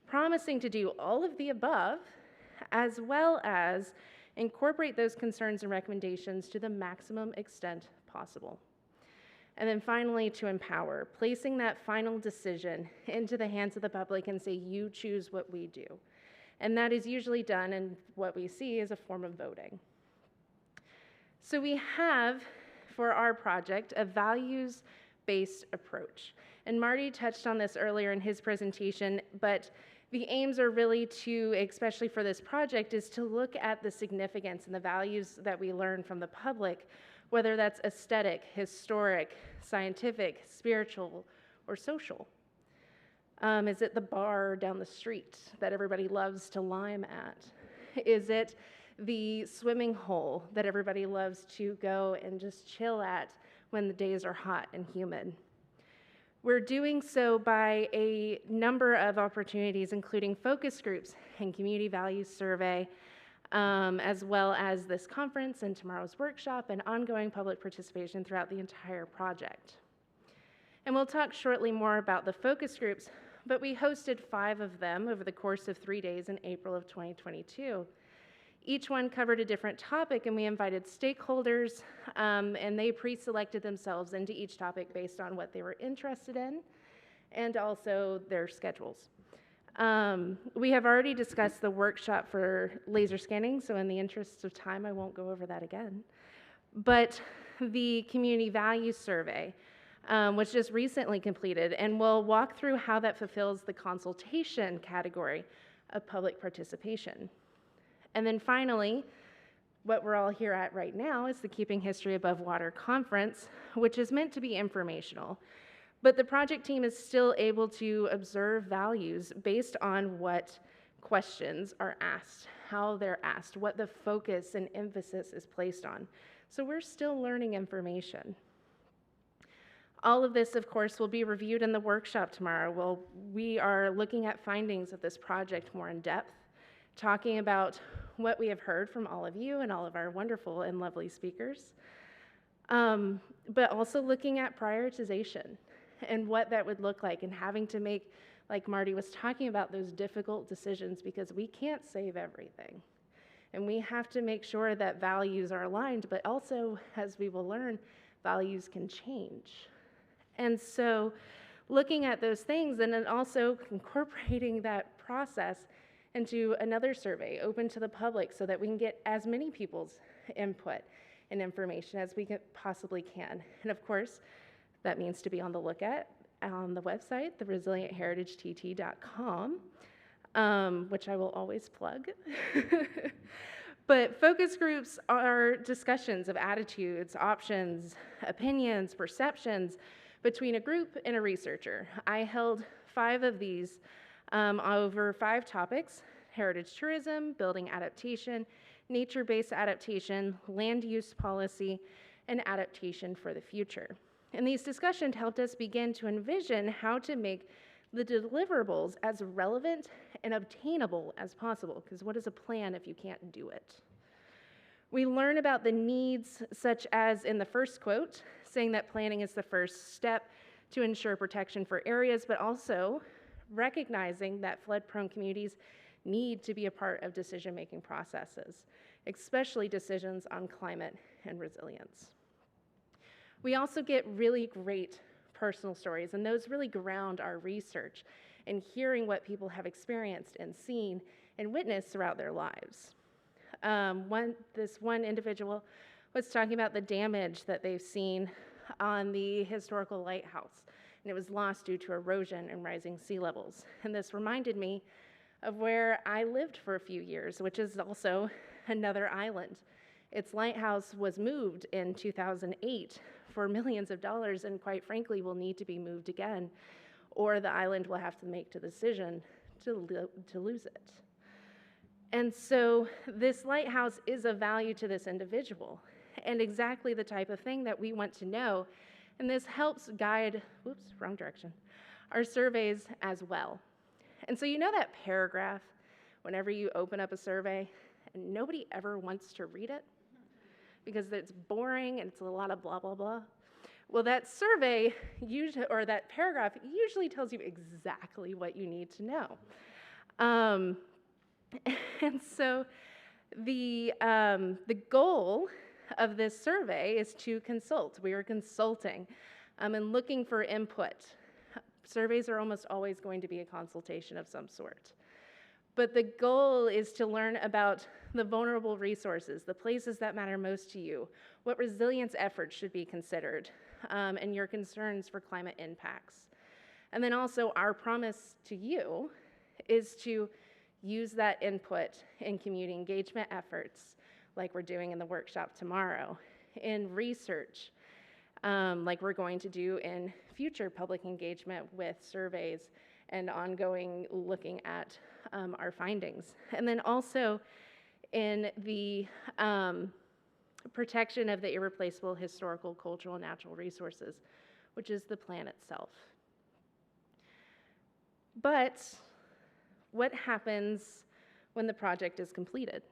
promising to do all of the above, as well as incorporate those concerns and recommendations to the maximum extent possible. And then finally, to empower, placing that final decision into the hands of the public and say, you choose what we do. And that is usually done in what we see as a form of voting. So we have, for our project, a values-based approach. And Marty touched on this earlier in his presentation, but the aims are really to, especially for this project, is to look at the significance and the values that we learn from the public, whether that's aesthetic, historic, scientific, spiritual, or social. Is it the bar down the street that everybody loves to lime at? Is it the swimming hole that everybody loves to go and just chill at when the days are hot and humid? We're doing so by a number of opportunities, including focus groups and community values survey, as well as this conference and tomorrow's workshop and ongoing public participation throughout the entire project. And we'll talk shortly more about the focus groups, but we hosted 5 of them over the course of 3 days in April of 2022. Each one covered a different topic, and we invited stakeholders, and they pre-selected themselves into each topic based on what they were interested in and also their schedules. We have already discussed the workshop for laser scanning, so in the interest of time, I won't go over that again. But the community values survey was just recently completed, and we'll walk through how that fulfills the consultation category of public participation. And then finally, what we're all here at right now is the Keeping History Above Water conference, which is meant to be informational. But the project team is still able to observe values based on what questions are asked, how they're asked, what the focus and emphasis is placed on. So we're still learning information. All of this, of course, will be reviewed in the workshop tomorrow. We are looking at findings of this project more in depth, talking about what we have heard from all of you and all of our wonderful and lovely speakers, but also looking at prioritization and what that would look like, and having to make, like Marty was talking about, those difficult decisions, because we can't save everything. And we have to make sure that values are aligned, but also, as we will learn, values can change. And so looking at those things and then also incorporating that process into another survey open to the public so that we can get as many people's input and information as we possibly can. And of course, that means to be on the lookout on the website, theresilientheritage.com, which I will always plug. But focus groups are discussions of attitudes, options, opinions, perceptions between a group and a researcher. I held 5 of these over 5 topics: heritage tourism, building adaptation, nature-based adaptation, land use policy, and adaptation for the future. And these discussions helped us begin to envision how to make the deliverables as relevant and obtainable as possible, because what is a plan if you can't do it? We learn about the needs, such as in the first quote, saying that planning is the first step to ensure protection for areas, but also recognizing that flood-prone communities need to be a part of decision-making processes, especially decisions on climate and resilience. We also get really great personal stories, and those really ground our research in hearing what people have experienced and seen and witnessed throughout their lives. This one individual was talking about the damage that they've seen on the historical lighthouse, and it was lost due to erosion and rising sea levels. And this reminded me of where I lived for a few years, which is also another island. Its lighthouse was moved in 2008 for millions of dollars, and quite frankly will need to be moved again, or the island will have to make the decision to lose it. And so this lighthouse is of value to this individual, and exactly the type of thing that we want to know. And this helps guide, wrong direction, our surveys as well. And so you know that paragraph whenever you open up a survey and nobody ever wants to read it because it's boring and it's a lot of blah, blah, blah? Well, that survey usually, or that paragraph usually tells you exactly what you need to know. And so the goal of this survey is to consult. We are consulting and looking for input. Surveys are almost always going to be a consultation of some sort. But the goal is to learn about the vulnerable resources, the places that matter most to you, what resilience efforts should be considered, and your concerns for climate impacts. And then also our promise to you is to use that input in community engagement efforts, like we're doing in the workshop tomorrow, in research, like we're going to do in future public engagement with surveys and ongoing looking at our findings. And then also in the protection of the irreplaceable historical, cultural, and natural resources, which is the plan itself. But what happens when the project is completed?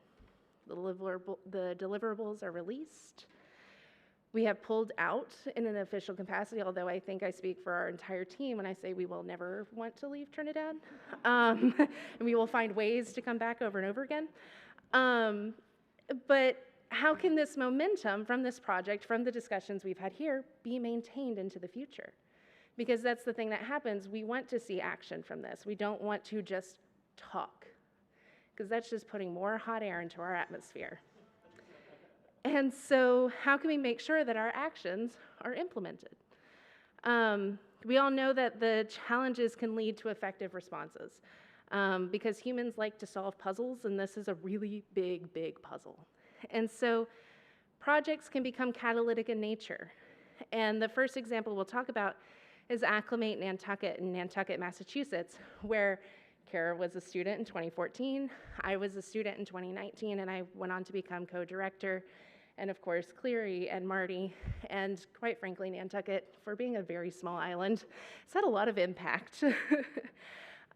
The deliverables are released. We have pulled out in an official capacity, although I think I speak for our entire team when I say we will never want to leave Trinidad. And we will find ways to come back over and over again. But how can this momentum from this project, from the discussions we've had here, be maintained into the future? Because that's the thing that happens. We want to see action from this. We don't want to just talk, because that's just putting more hot air into our atmosphere. And so how can we make sure that our actions are implemented? We all know that the challenges can lead to effective responses, because humans like to solve puzzles, and this is a really big, big puzzle. And so projects can become catalytic in nature. And the first example we'll talk about is Acclimate Nantucket in Nantucket, Massachusetts, where Kara was a student in 2014, I was a student in 2019, and I went on to become co-director, and of course, Cleary and Marty, and quite frankly, Nantucket, for being a very small island, has had a lot of impact.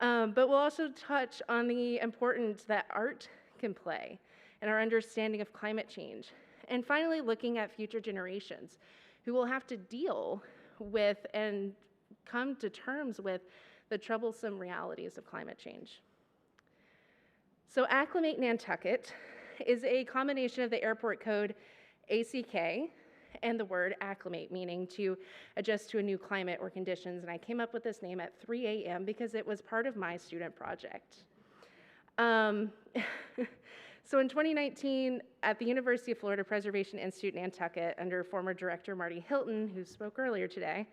But we'll also touch on the importance that art can play in our understanding of climate change. And finally, looking at future generations who will have to deal with and come to terms with the troublesome realities of climate change. So Acclimate Nantucket is a combination of the airport code ACK and the word acclimate, meaning to adjust to a new climate or conditions. And I came up with this name at 3 a.m. because it was part of my student project. So in 2019, at the University of Florida Preservation Institute, Nantucket, under former director Marty Hilton, who spoke earlier today,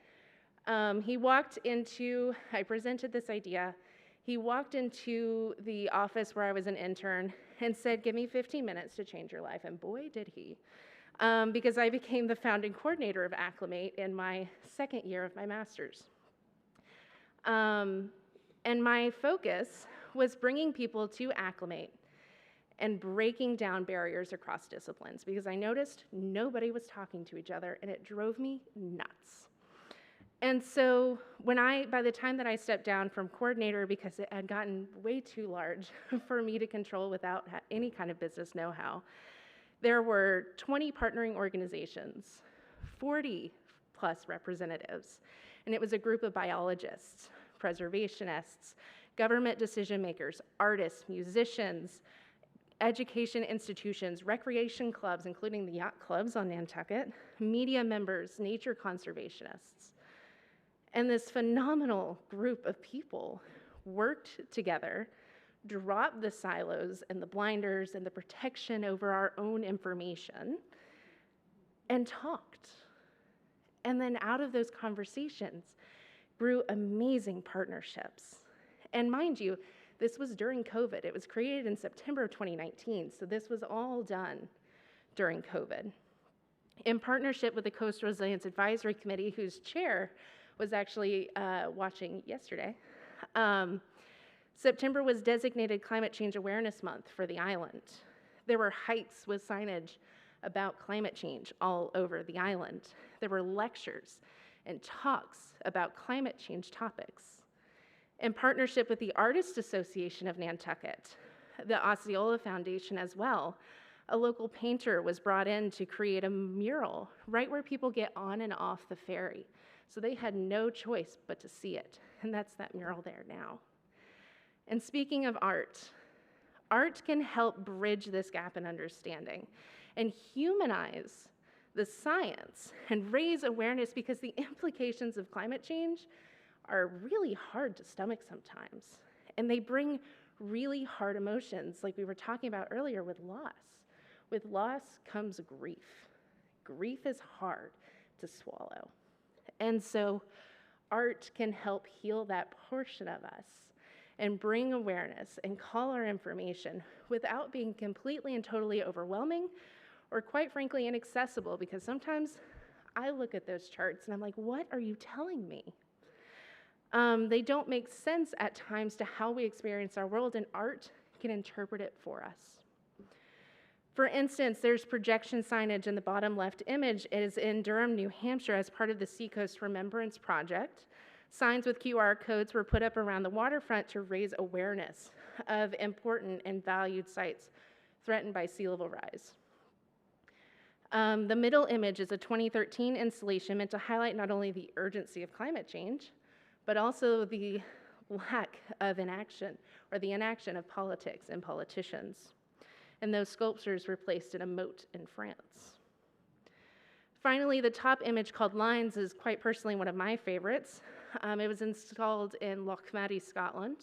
I presented this idea. He walked into the office where I was an intern and said, "Give me 15 minutes to change your life." And boy, did he. Because I became the founding coordinator of Acclimate in my second year of my master's. And my focus was bringing people to Acclimate and breaking down barriers across disciplines, because I noticed nobody was talking to each other, and it drove me nuts. And so by the time that I stepped down from coordinator, because it had gotten way too large for me to control without any kind of business know-how, there were 20 partnering organizations, 40 plus representatives, and it was a group of biologists, preservationists, government decision makers, artists, musicians, education institutions, recreation clubs, including the yacht clubs on Nantucket, media members, nature conservationists. And this phenomenal group of people worked together, dropped the silos and the blinders and the protection over our own information, and talked. And then out of those conversations grew amazing partnerships. And mind you, this was during COVID. It was created in September of 2019, so this was all done during COVID. In partnership with the Coast Resilience Advisory Committee, whose chair was actually watching yesterday, September was designated Climate Change Awareness Month for the island. There were hikes with signage about climate change all over the island. There were lectures and talks about climate change topics. In partnership with the Artists Association of Nantucket, the Osceola Foundation as well, a local painter was brought in to create a mural right where people get on and off the ferry. So they had no choice but to see it, and that's that mural there now. And speaking of art, art can help bridge this gap in understanding and humanize the science and raise awareness, because the implications of climate change are really hard to stomach sometimes. And they bring really hard emotions, like we were talking about earlier with loss. With loss comes grief. Grief is hard to swallow. And so art can help heal that portion of us and bring awareness and call our information without being completely and totally overwhelming or, quite frankly, inaccessible, because sometimes I look at those charts and I'm like, what are you telling me? They don't make sense at times to how we experience our world, and art can interpret it for us. For instance, there's projection signage in the bottom left image. It is in Durham, New Hampshire, as part of the Seacoast Remembrance Project. Signs with QR codes were put up around the waterfront to raise awareness of important and valued sites threatened by sea level rise. The middle image is a 2013 installation meant to highlight not only the urgency of climate change, but also the lack of inaction, or the inaction of politics and politicians. And those sculptures were placed in a moat in France. Finally, the top image called Lines is quite personally one of my favorites. It was installed in Lochmaddy, Scotland.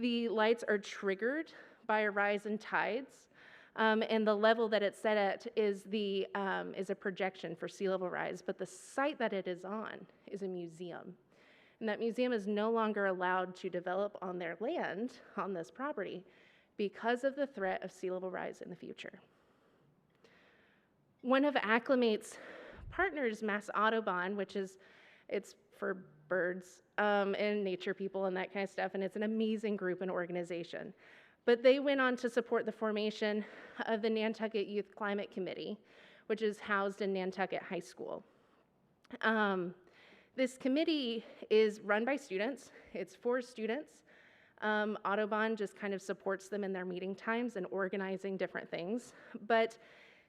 The lights are triggered by a rise in tides, and the level that it's set at is a projection for sea level rise, but the site that it is on is a museum. And that museum is no longer allowed to develop on their land, on this property, because of the threat of sea level rise in the future. One of Acclimate's partners, Mass Audubon, it's for birds and nature people and that kind of stuff, and it's an amazing group and organization. But they went on to support the formation of the Nantucket Youth Climate Committee, which is housed in Nantucket High School. This committee is run by students. It's for students. Audubon just kind of supports them in their meeting times and organizing different things. But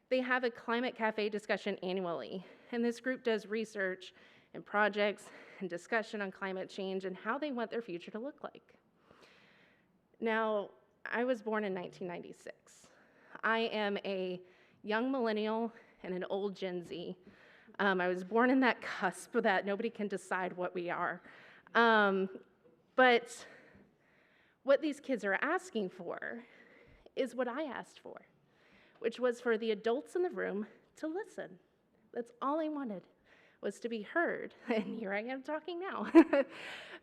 they have a climate cafe discussion annually, and this group does research and projects and discussion on climate change and how they want their future to look like. Now, I was born in 1996. I am a young millennial and an old Gen Z. I was born in that cusp that nobody can decide what we are. But what these kids are asking for is what I asked for, which was for the adults in the room to listen. That's all I wanted, was to be heard. And here I am talking now.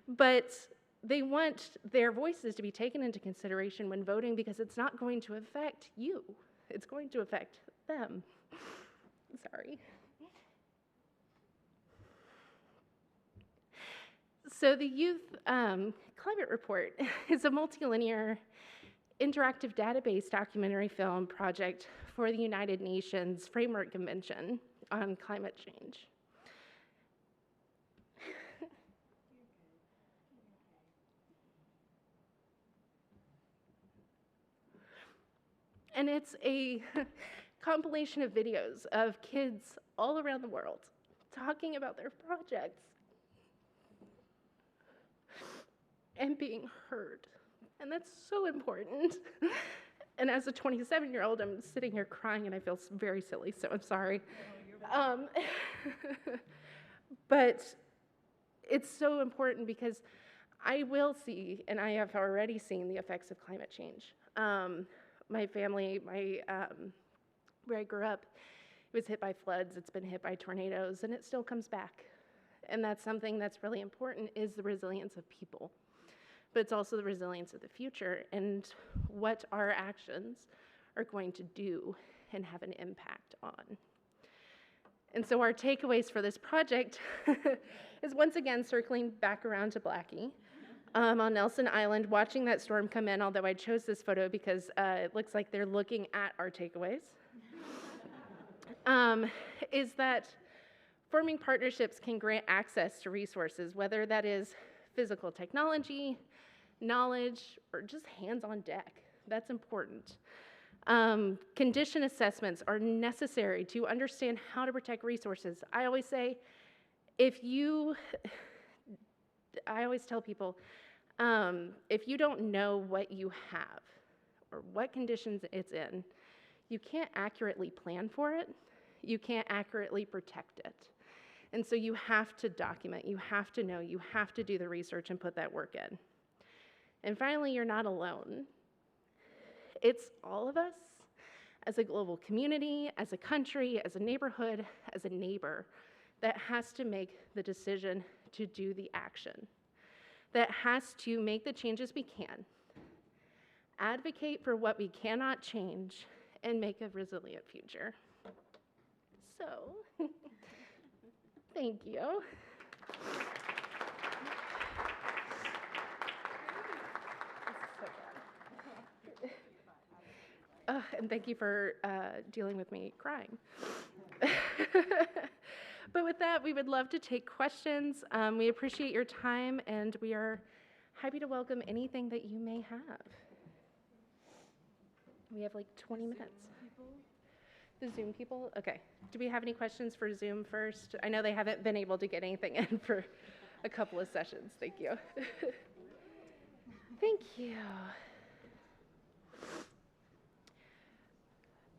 But they want their voices to be taken into consideration when voting because it's not going to affect you. It's going to affect them. Sorry. So the Youth Climate Report is a multilinear interactive database documentary film project for the United Nations Framework Convention on Climate Change. And it's a compilation of videos of kids all around the world talking about their projects and being heard. And that's so important. And as a 27-year-old, I'm sitting here crying and I feel very silly, so I'm sorry. But it's so important because I will see, and I have already seen the effects of climate change. My family, where I grew up, was hit by floods, it's been hit by tornadoes, and it still comes back. And that's something that's really important, is the resilience of people. But it's also the resilience of the future and what our actions are going to do and have an impact on. And so our takeaways for this project is once again circling back around to Blackie on Nelson Island, watching that storm come in, although I chose this photo because it looks like they're looking at our takeaways, is that forming partnerships can grant access to resources, whether that is physical technology, knowledge, or just hands on deck. That's important. Condition assessments are necessary to understand how to protect resources. I always say, I always tell people, if you don't know what you have or what conditions it's in, you can't accurately plan for it. You can't accurately protect it. And so you have to document, you have to know, you have to do the research and put that work in. And finally, you're not alone. It's all of us as a global community, as a country, as a neighborhood, as a neighbor that has to make the decision to do the action, that has to make the changes we can, advocate for what we cannot change, and make a resilient future. So, thank you. And thank you for dealing with me crying. But with that, we would love to take questions. We appreciate your time, and we are happy to welcome anything that you may have. We have like 20 minutes. The Zoom people? Okay. Do we have any questions for Zoom first? I know they haven't been able to get anything in for a couple of sessions. Thank you. Thank you.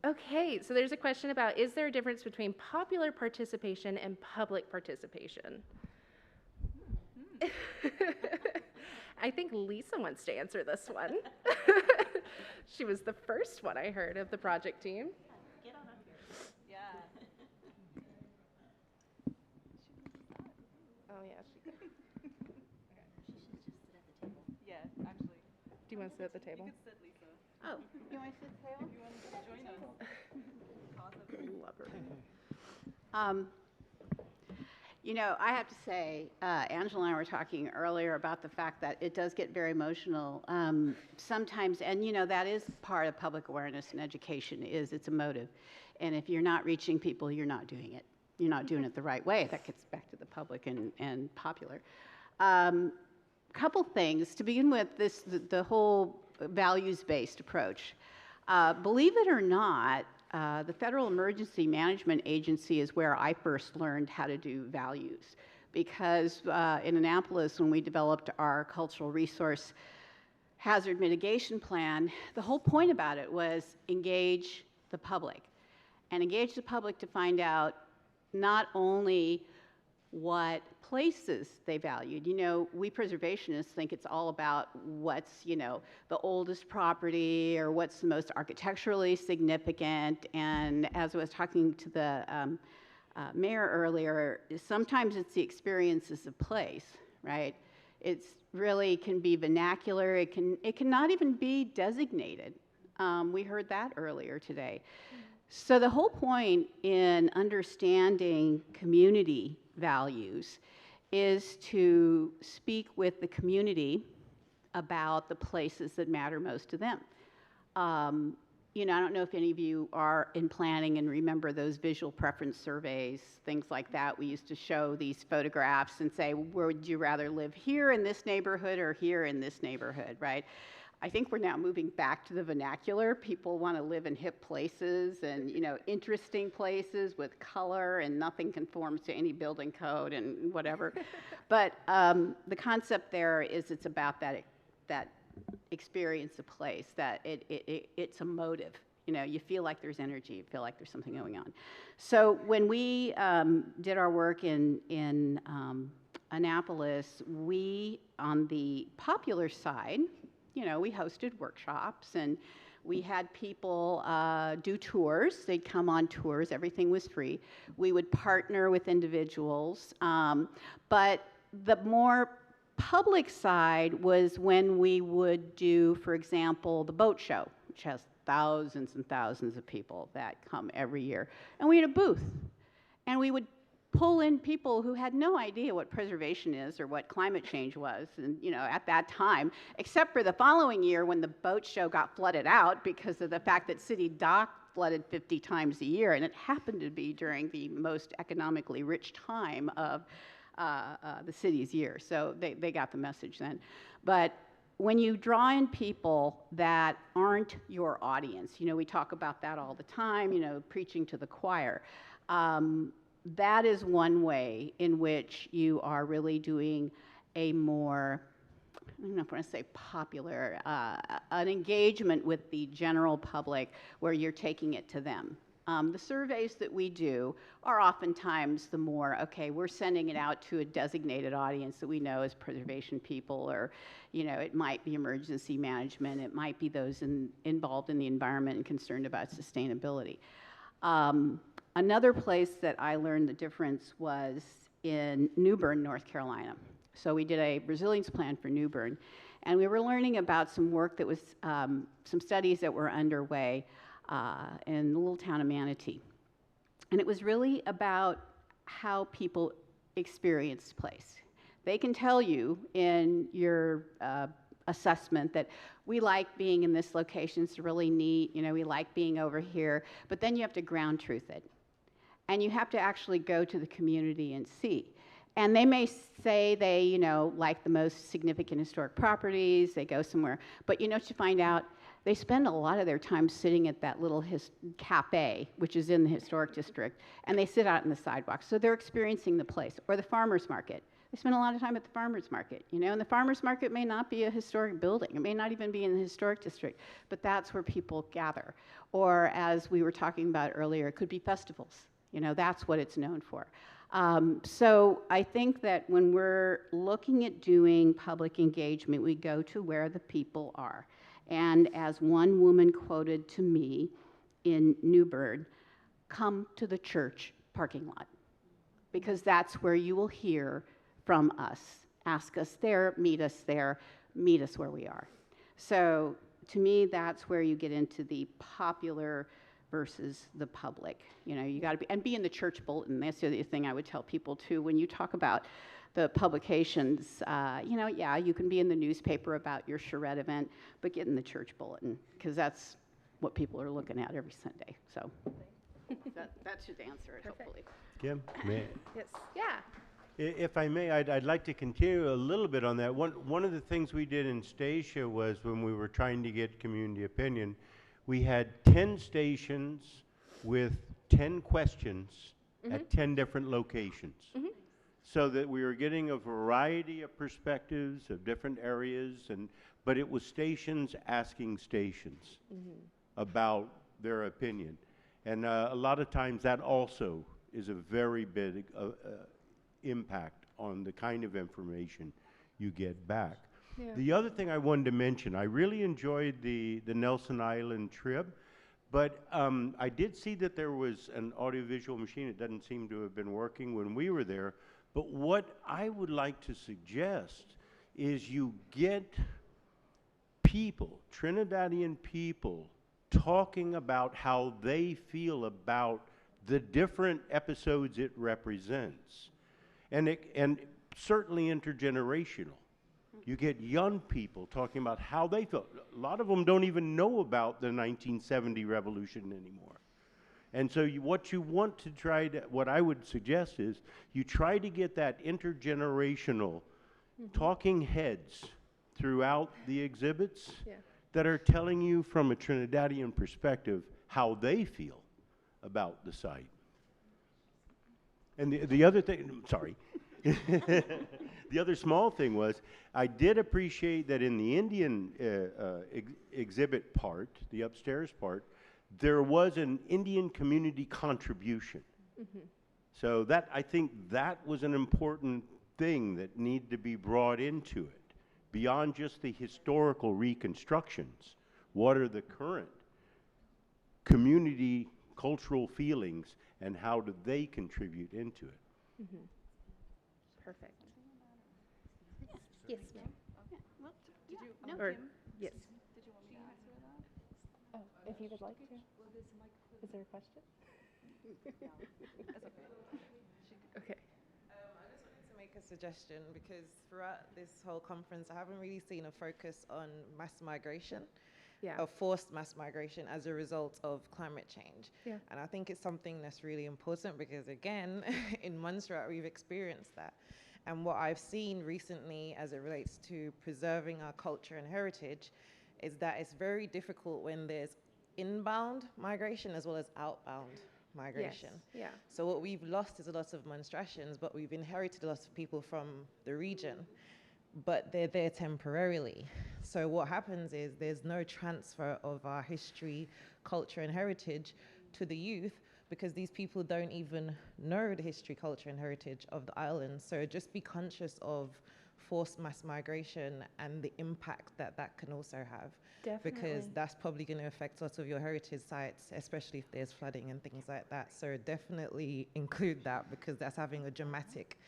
Okay, so there's a question about, is there a difference between popular participation and public participation? I think Lisa wants to answer this one. She was the first one I heard of the project team. Get on up here. Yeah. Oh yeah, she could. She should just sit at the table. Yes, actually. Do you want to sit at the table? You could sit, Lisa. Oh, you want to sit at the table? You want to join us? Love her. You know, I have to say, Angela and I were talking earlier about the fact that it does get very emotional sometimes, and you know, that is part of public awareness and education, is it's a motive. And if you're not reaching people, you're not doing it. You're not doing it the right way. That gets back to the public and popular. Couple things. To begin with, the whole values-based approach. Believe it or not, the Federal Emergency Management Agency is where I first learned how to do values, because in Annapolis, when we developed our cultural resource hazard mitigation plan, the whole point about it was engage the public, and engage the public to find out not only what places they valued. You know, we preservationists think it's all about what's, you know, the oldest property or what's the most architecturally significant. And as I was talking to the mayor earlier, sometimes it's the experiences of place, right? It's really can be vernacular. It can not even be designated. We heard that earlier today. So the whole point in understanding community values is to speak with the community about the places that matter most to them. You know, I don't know if any of you are in planning and remember those visual preference surveys, things like that. We used to show these photographs and say, would you rather live here in this neighborhood or here in this neighborhood, right? I think we're now moving back to the vernacular. People want to live in hip places and, you know, interesting places with color, and nothing conforms to any building code and whatever. But the concept there is it's about that experience of place, that it's a motive. You know, you feel like there's energy, you feel like there's something going on. So when we did our work in Annapolis, we, on the popular side, you know, we hosted workshops and we had people do tours. They'd come on tours. Everything was free. We would partner with individuals. But the more public side was when we would do, for example, the boat show, which has thousands and thousands of people that come every year. And we had a booth. And we would pull in people who had no idea what preservation is or what climate change was, and you know, at that time, except for the following year when the boat show got flooded out because of the fact that City Dock flooded 50 times a year, and it happened to be during the most economically rich time of the city's year. So they got the message then. But when you draw in people that aren't your audience, you know, we talk about that all the time, you know, preaching to the choir. That is one way in which you are really doing a more, I don't know if I want to say popular, an engagement with the general public where you're taking it to them. The surveys that we do are oftentimes the more, okay, we're sending it out to a designated audience that we know as preservation people, or, you know, it might be emergency management, it might be those involved in the environment and concerned about sustainability. Another place that I learned the difference was in New Bern, North Carolina. So we did a resilience plan for New Bern, and we were learning about some work that was, some studies that were underway in the little town of Manatee. And it was really about how people experienced place. They can tell you in your assessment that we like being in this location, it's really neat, you know, we like being over here, but then you have to ground truth it. And you have to actually go to the community and see. And they may say they, you know, like the most significant historic properties, they go somewhere, but you know what you find out? They spend a lot of their time sitting at that little cafe, which is in the historic district, and they sit out in the sidewalk. So they're experiencing the place, or the farmer's market. They spend a lot of time at the farmer's market, you know, and the farmer's market may not be a historic building. It may not even be in the historic district, but that's where people gather. Or as we were talking about earlier, it could be festivals. You know, that's what it's known for. So I think that when we're looking at doing public engagement, we go to where the people are. And as one woman quoted to me in Newburgh, come to the church parking lot, because that's where you will hear from us. Ask us there, meet us where we are. So to me, that's where you get into the popular versus the public. You know, you got to be in the church bulletin. That's the other thing I would tell people too. When you talk about the publications, you know, yeah, you can be in the newspaper about your charrette event, but get in the church bulletin, because that's what people are looking at every Sunday. So that should answer it, hopefully. Kim, may Yes. Yeah. if I may, I'd like to continue a little bit on that. One of the things we did in Statia was when we were trying to get community opinion, we had 10 stations with 10 questions at 10 different locations. So that we were getting a variety of perspectives of different areas, but it was stations asking stations about their opinion. And a lot of times that also is a very big impact on the kind of information you get back. Yeah. The other thing I wanted to mention, I really enjoyed the Nelson Island trip, but I did see that there was an audiovisual machine. It doesn't seem to have been working when we were there. But what I would like to suggest is you get people, Trinidadian people, talking about how they feel about the different episodes it represents. And certainly intergenerational. You get young people talking about how they feel. A lot of them don't even know about the 1970 revolution anymore. And so what you want to try to, what I would suggest is you try to get that intergenerational talking heads throughout the exhibits that are telling you from a Trinidadian perspective how they feel about the site. And the other thing, sorry, the other small thing was I did appreciate that in the Indian exhibit part, the upstairs part, there was an Indian community contribution. So that, I think that was an important thing that needed to be brought into it. Beyond just the historical reconstructions, what are the current community cultural feelings and how do they contribute into it? Perfect. Yes, ma'am. No, Or, Kim? yes. Oh, if you would like to. Is there a question? Okay. I just wanted to make a suggestion because throughout this whole conference, I haven't really seen a focus on mass migration, Yeah. of forced mass migration as a result of climate change. Yeah. And I think it's something that's really important because, again, in Montserrat, we've experienced that. And what I've seen recently as it relates to preserving our culture and heritage is that it's very difficult when there's inbound migration as well as outbound migration. Yes. Yeah. So what we've lost is a lot of Monstratians, but we've inherited a lot of people from the region, but they're there temporarily. So what happens is there's no transfer of our history, culture, and heritage to the youth because these people don't even know the history, culture, and heritage of the island. So just be conscious of forced mass migration and the impact that that can also have. Definitely. Because that's probably going to affect lots of your heritage sites, especially if there's flooding and things like that. So definitely include that because that's having a dramatic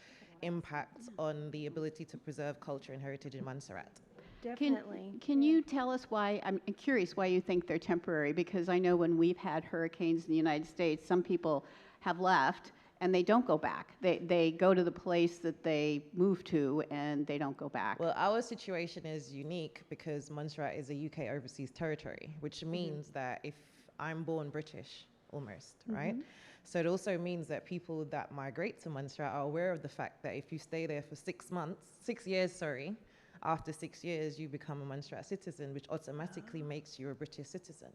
impact on the ability to preserve culture and heritage in Montserrat. Definitely. Can you tell us why, I'm curious why you think they're temporary, because I know when we've had hurricanes in the United States, some people have left and they don't go back. They go to the place that they moved to and they don't go back. Well, our situation is unique because Montserrat is a UK overseas territory, which means that if I'm born British, almost, right? So it also means that people that migrate to Montserrat are aware of the fact that if you stay there for 6 years, after 6 years, you become a Montserrat citizen, which automatically makes you a British citizen.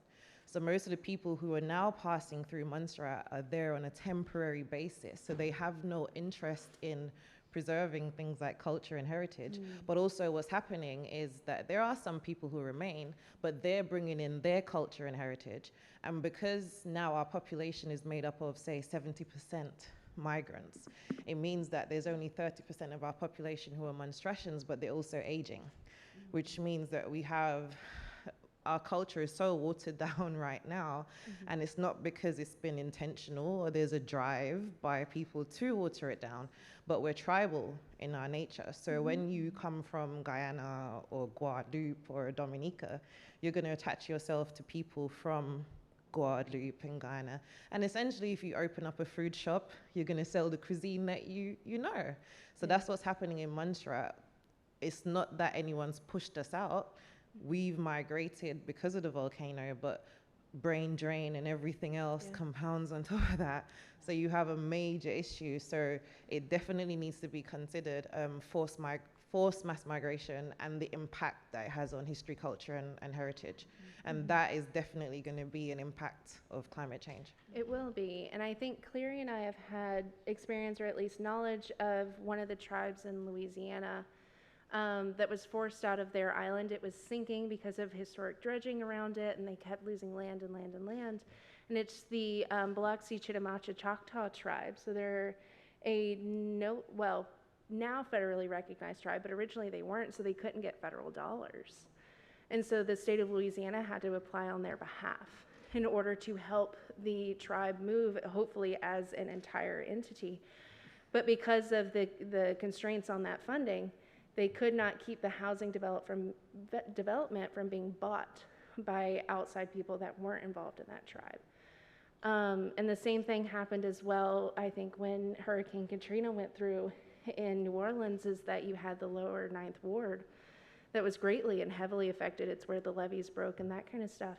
So most of the people who are now passing through Montserrat are there on a temporary basis. So they have no interest in preserving things like culture and heritage. But also what's happening is that there are some people who remain, but they're bringing in their culture and heritage. And because now our population is made up of, say, 70% migrants, it means that there's only 30% of our population who are monstrosians, but they're also aging, which means that we have our culture is so watered down right now, and it's not because it's been intentional or there's a drive by people to water it down, but we're tribal in our nature. So when you come from Guyana or Guadeloupe or Dominica, you're going to attach yourself to people from Guadeloupe and Guyana. And essentially, if you open up a food shop, you're going to sell the cuisine that you know. So that's what's happening in Montserrat. It's not that anyone's pushed us out. We've migrated because of the volcano, but brain drain and everything else compounds on top of that. So you have a major issue. So it definitely needs to be considered forced mass migration and the impact that it has on history, culture, and heritage. And that is definitely going to be an impact of climate change. It will be. And I think Cleary and I have had experience, or at least knowledge, of one of the tribes in Louisiana that was forced out of their island. It was sinking because of historic dredging around it, and they kept losing land and land and land. And it's the Biloxi Chitimacha Choctaw tribe. So they're now federally recognized tribe, but originally they weren't, so they couldn't get federal dollars. And so the state of Louisiana had to apply on their behalf in order to help the tribe move, hopefully as an entire entity. But because of the constraints on that funding, they could not keep the housing development from being bought by outside people that weren't involved in that tribe. And the same thing happened as well, I think, when Hurricane Katrina went through in New Orleans, is that you had the lower Ninth Ward that was greatly and heavily affected. It's where the levees broke and that kind of stuff.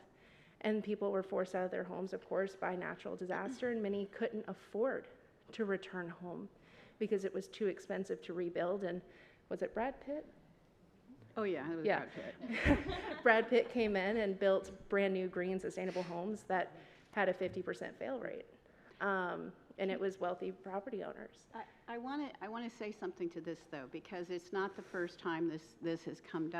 And people were forced out of their homes, of course, by natural disaster, and many couldn't afford to return home because it was too expensive to rebuild. And was it Brad Pitt? Oh, yeah, it was Yeah. Brad Pitt. Brad Pitt came in and built brand new green sustainable homes that had a 50% fail rate. And it was wealthy property owners. I want to say something to this, though, because it's not the first time this has come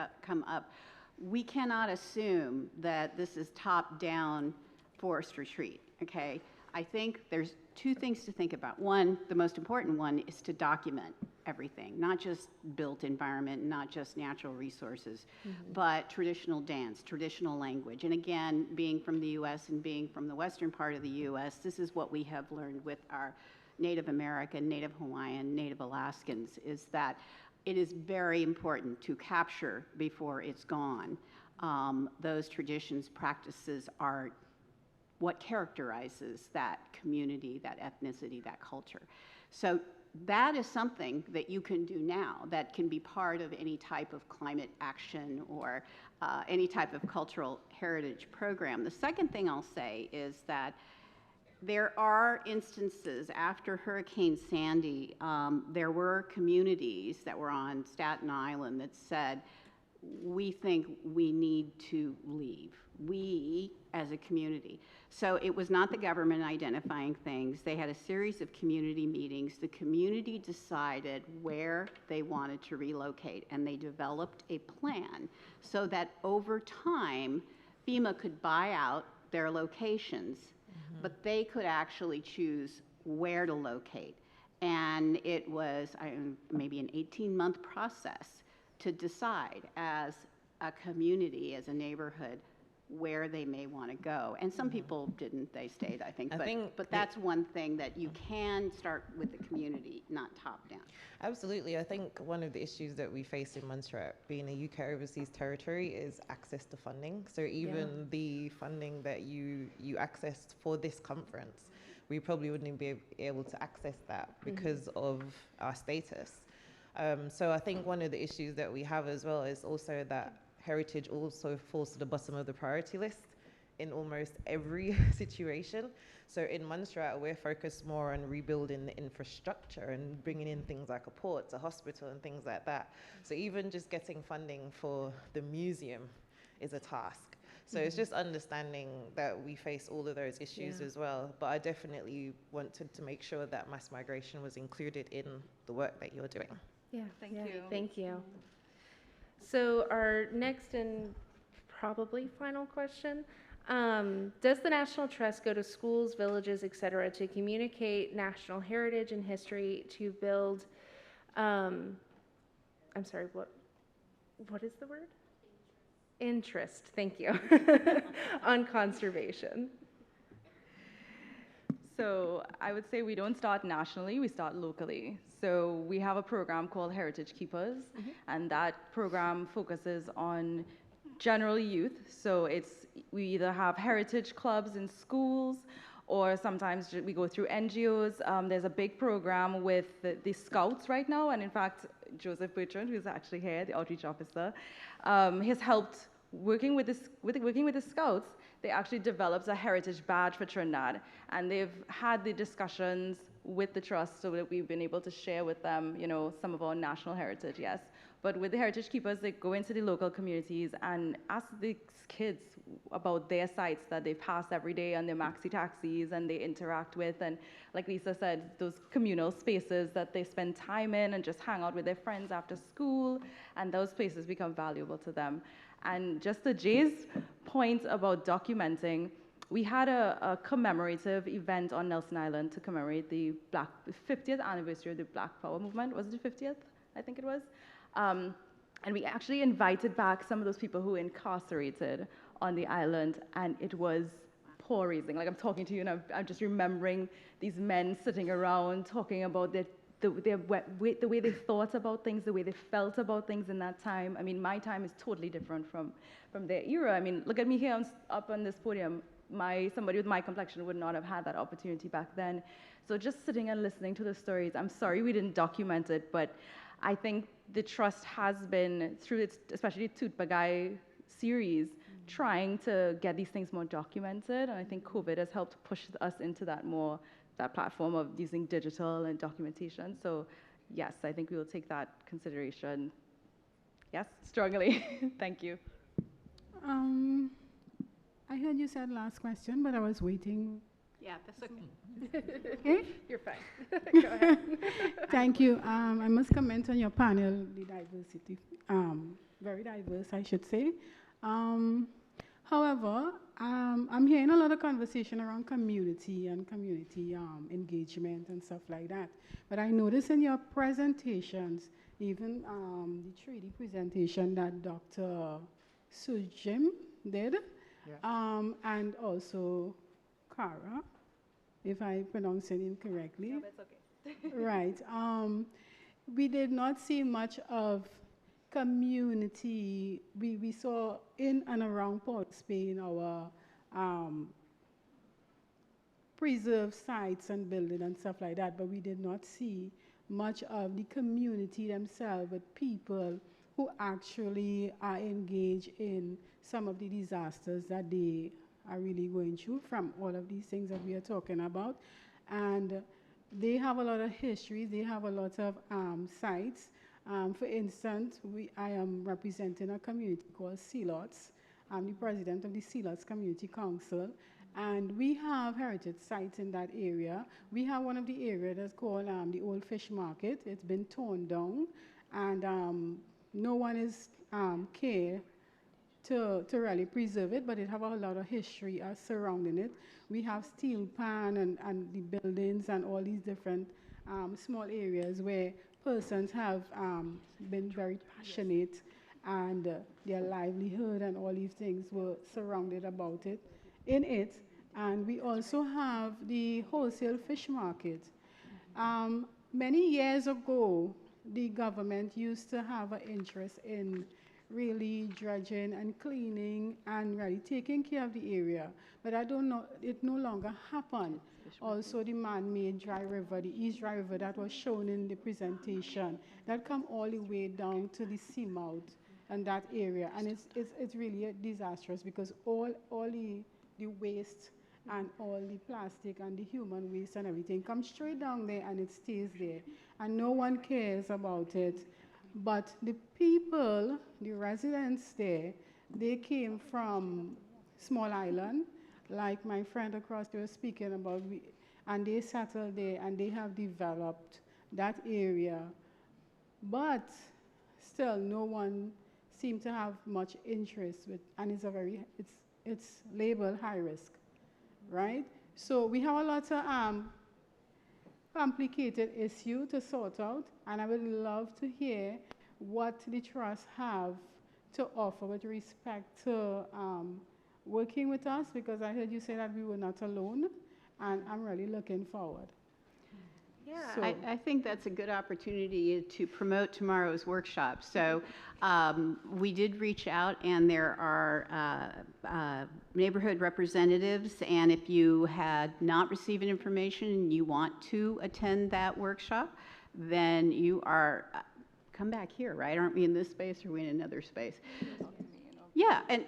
up. We cannot assume that this is top-down forced retreat, okay? I think there's two things to think about. One, the most important one, is to document everything, not just built environment, not just natural resources, but traditional dance, traditional language. And again, being from the U.S. and being from the western part of the U.S., this is what we have learned with our Native American, Native Hawaiian, Native Alaskans, is that it is very important to capture before it's gone. Those traditions, practices are what characterizes that community, that ethnicity, that culture. So that is something that you can do now that can be part of any type of climate action or any type of cultural heritage program. The second thing I'll say is that there are instances after Hurricane Sandy, there were communities that were on Staten Island that said, we think we need to leave, we as a community. So it was not the government identifying things. They had a series of community meetings. The community decided where they wanted to relocate, and they developed a plan so that over time, FEMA could buy out their locations, but they could actually choose where to locate. And it was maybe an 18-month process to decide as a community, as a neighborhood, where they may want to go. And some people didn't, they stayed, I think. But that's one thing that you can start with the community, not top down. Absolutely. I think one of the issues that we face in Montserrat, being a UK overseas territory, is access to funding. So even the funding that you accessed for this conference, we probably wouldn't be able to access that because of our status. So I think one of the issues that we have as well is also that heritage also falls to the bottom of the priority list in almost every situation. So in Montserrat, we're focused more on rebuilding the infrastructure and bringing in things like a port, a hospital, and things like that. So even just getting funding for the museum is a task. So it's just understanding that we face all of those issues as well. But I definitely wanted to make sure that mass migration was included in the work that you're doing. Yeah, Thank you. Thank you. So our next and probably final question, does the National Trust go to schools, villages, et cetera, to communicate national heritage and history to build, I'm sorry, what is the word? Interest, thank you, on conservation? So I would say we don't start nationally, we start locally. So we have a program called Heritage Keepers, and that program focuses on generally youth. So we either have heritage clubs in schools, or sometimes we go through NGOs. There's a big program with the Scouts right now, and in fact, Joseph Bertrand, who's actually here, the outreach officer, has helped working with the Scouts. They actually developed a heritage badge for Trinidad, and they've had the discussions with the trust so that we've been able to share with them, some of our national heritage, yes. But with the Heritage Keepers, they go into the local communities and ask the kids about their sites that they pass every day on their maxi taxis and they interact with. And like Lisa said, those communal spaces that they spend time in and just hang out with their friends after school, and those places become valuable to them. And just to Jay's point about documenting, we had a commemorative event on Nelson Island to commemorate the 50th anniversary of the Black Power movement. Was it the 50th? I think it was. And we actually invited back some of those people who were incarcerated on the island, and it was paw-raising. Like, I'm talking to you, and I'm just remembering these men sitting around talking about the way they thought about things, the way they felt about things in that time. I mean, my time is totally different from their era. I mean, look at me here up on this podium. Somebody with my complexion would not have had that opportunity back then. So just sitting and listening to the stories, I'm sorry we didn't document it, but I think the trust has been, through its, especially Tutbagai series, trying to get these things more documented. And I think COVID has helped push us into that platform of using digital and documentation. So yes, I think we will take that consideration. Yes, strongly. Thank you. I heard you said last question, but I was waiting. Yeah, that's okay. Okay? You're fine. Go ahead. Thank you. I must comment on your panel, the diversity. Very diverse, I should say. However, I'm hearing a lot of conversation around community and community engagement and stuff like that. But I noticed in your presentations, even the 3D presentation that Dr. Sujim did, and also Kara, if I pronounce it incorrectly. No, that's okay. Right. We did not see much of community. We saw in and around Port Spain our preserved sites and buildings and stuff like that, but we did not see much of the community themselves, with people who actually are engaged in some of the disasters that they are really going through from all of these things that we are talking about. And they have a lot of history, they have a lot of sites. For instance, I am representing a community called Sealots. I'm the president of the Sealots Community Council, and we have heritage sites in that area. We have one of the areas that's called the Old Fish Market. It's been torn down, and no one is care to really preserve it, but it have a lot of history surrounding it. We have steel pan and the buildings and all these different small areas where persons have been very passionate, and their livelihood and all these things were surrounded about it, in it. And we also have the wholesale fish market. Many years ago, the government used to have an interest in really dredging and cleaning and really taking care of the area. But I don't know, it no longer happened. Also, the man-made dry river, the East Dry River that was shown in the presentation, that come all the way down to the seamouth and that area. And it's really disastrous, because all the waste and all the plastic and the human waste and everything comes straight down there, and it stays there. And no one cares about it. But the people, the residents there, they came from small island, like my friend across there was speaking about, and they settled there and they have developed that area. But still, no one seemed to have much interest with, and it's labeled high risk, right? So we have a lot of complicated issue to sort out, and I would love to hear what the trust have to offer with respect to working with us, because I heard you say that we were not alone, and I'm really looking forward. Yeah. So- I think that's a good opportunity to promote tomorrow's workshop. So we did reach out, and there are neighborhood representatives, and if you had not received information and you want to attend that workshop, then you are, come back here, right? Aren't we in this space, or are we in another space? Yeah, and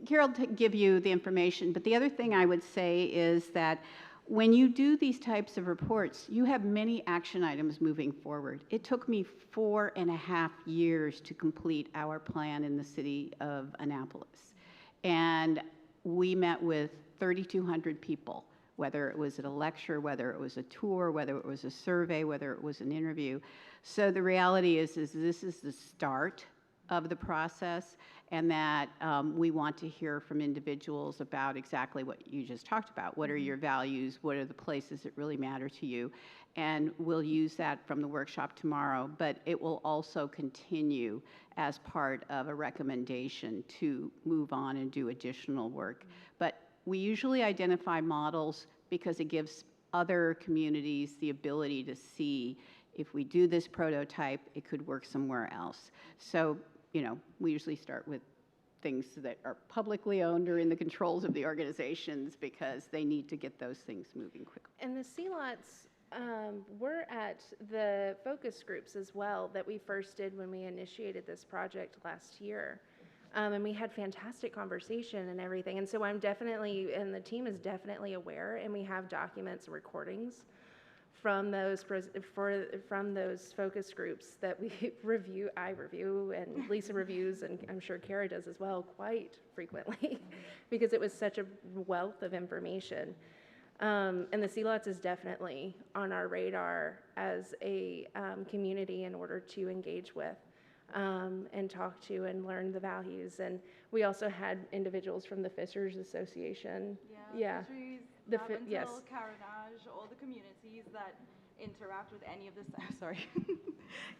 Carol will give you the information, but the other thing I would say is that when you do these types of reports, you have many action items moving forward. It took me 4.5 years to complete our plan in the city of Annapolis. And we met with 3,200 people, whether it was at a lecture, whether it was a tour, whether it was a survey, whether it was an interview. So the reality is this is the start of the process, and that we want to hear from individuals about exactly what you just talked about. What are your values? What are the places that really matter to you? And we'll use that from the workshop tomorrow, but it will also continue as part of a recommendation to move on and do additional work. But we usually identify models because it gives other communities the ability to see if we do this prototype, it could work somewhere else. So, you know, we usually start with things that are publicly owned or in the controls of the organizations, because they need to get those things moving quickly. And the CLOTs were at the focus groups as well that we first did when we initiated this project last year. And we had fantastic conversation and everything. And so I'm definitely, and the team is definitely aware, and we have documents and recordings from those from those focus groups that we review, I review, and Lisa reviews, and I'm sure Kara does as well, quite frequently, because it was such a wealth of information. And the CLOTs is definitely on our radar as a community in order to engage with and talk to and learn the values. And we also had individuals from the Fishers Association. Yeah. Fisheries, The yes. Caranage, all the communities that interact with any of this. Sorry.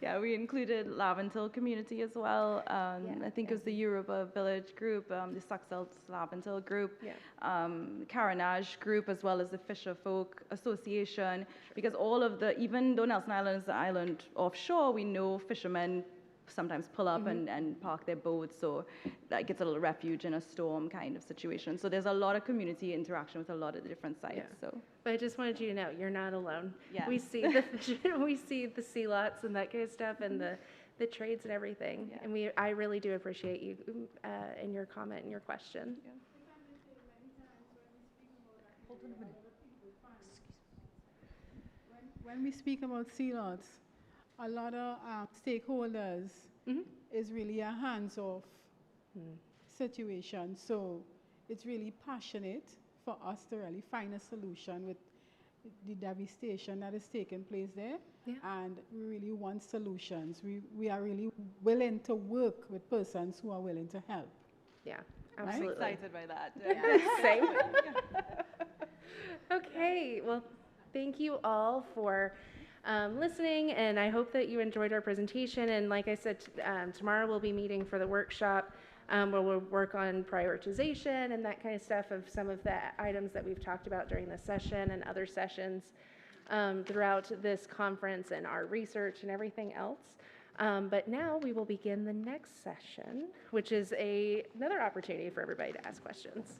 Yeah, we included Laventil community as well. I think it was the Yoruba Village group, the Saxel Laventil group, Caranage group, as well as the Fisher Folk Association, because all of the, even though Nelson Island is an island offshore, we know fishermen sometimes pull up and park their boats, so that gets a little refuge in a storm kind of situation. So there's a lot of community interaction with a lot of the different sites. Yeah. So, but I just wanted you to know you're not alone. Yeah. We see the we see the CLOTs and that kind of stuff, and the trades and everything. Yeah. And I really do appreciate you and your comment and your question. Yeah. When we speak about CLOTs, a lot of stakeholders is really a hands-off situation. So it's really passionate for us to really find a solution with the devastation that is taking place there. Yeah. And we really want solutions. We are really willing to work with persons who are willing to help. Yeah, Right? absolutely. Excited by that. Same. Okay, well, thank you all for listening, and I hope that you enjoyed our presentation. And like I said, tomorrow we'll be meeting for the workshop where we'll work on prioritization and that kind of stuff of some of the items that we've talked about during this session and other sessions throughout this conference and our research and everything else. But now we will begin the next session, which is another opportunity for everybody to ask questions.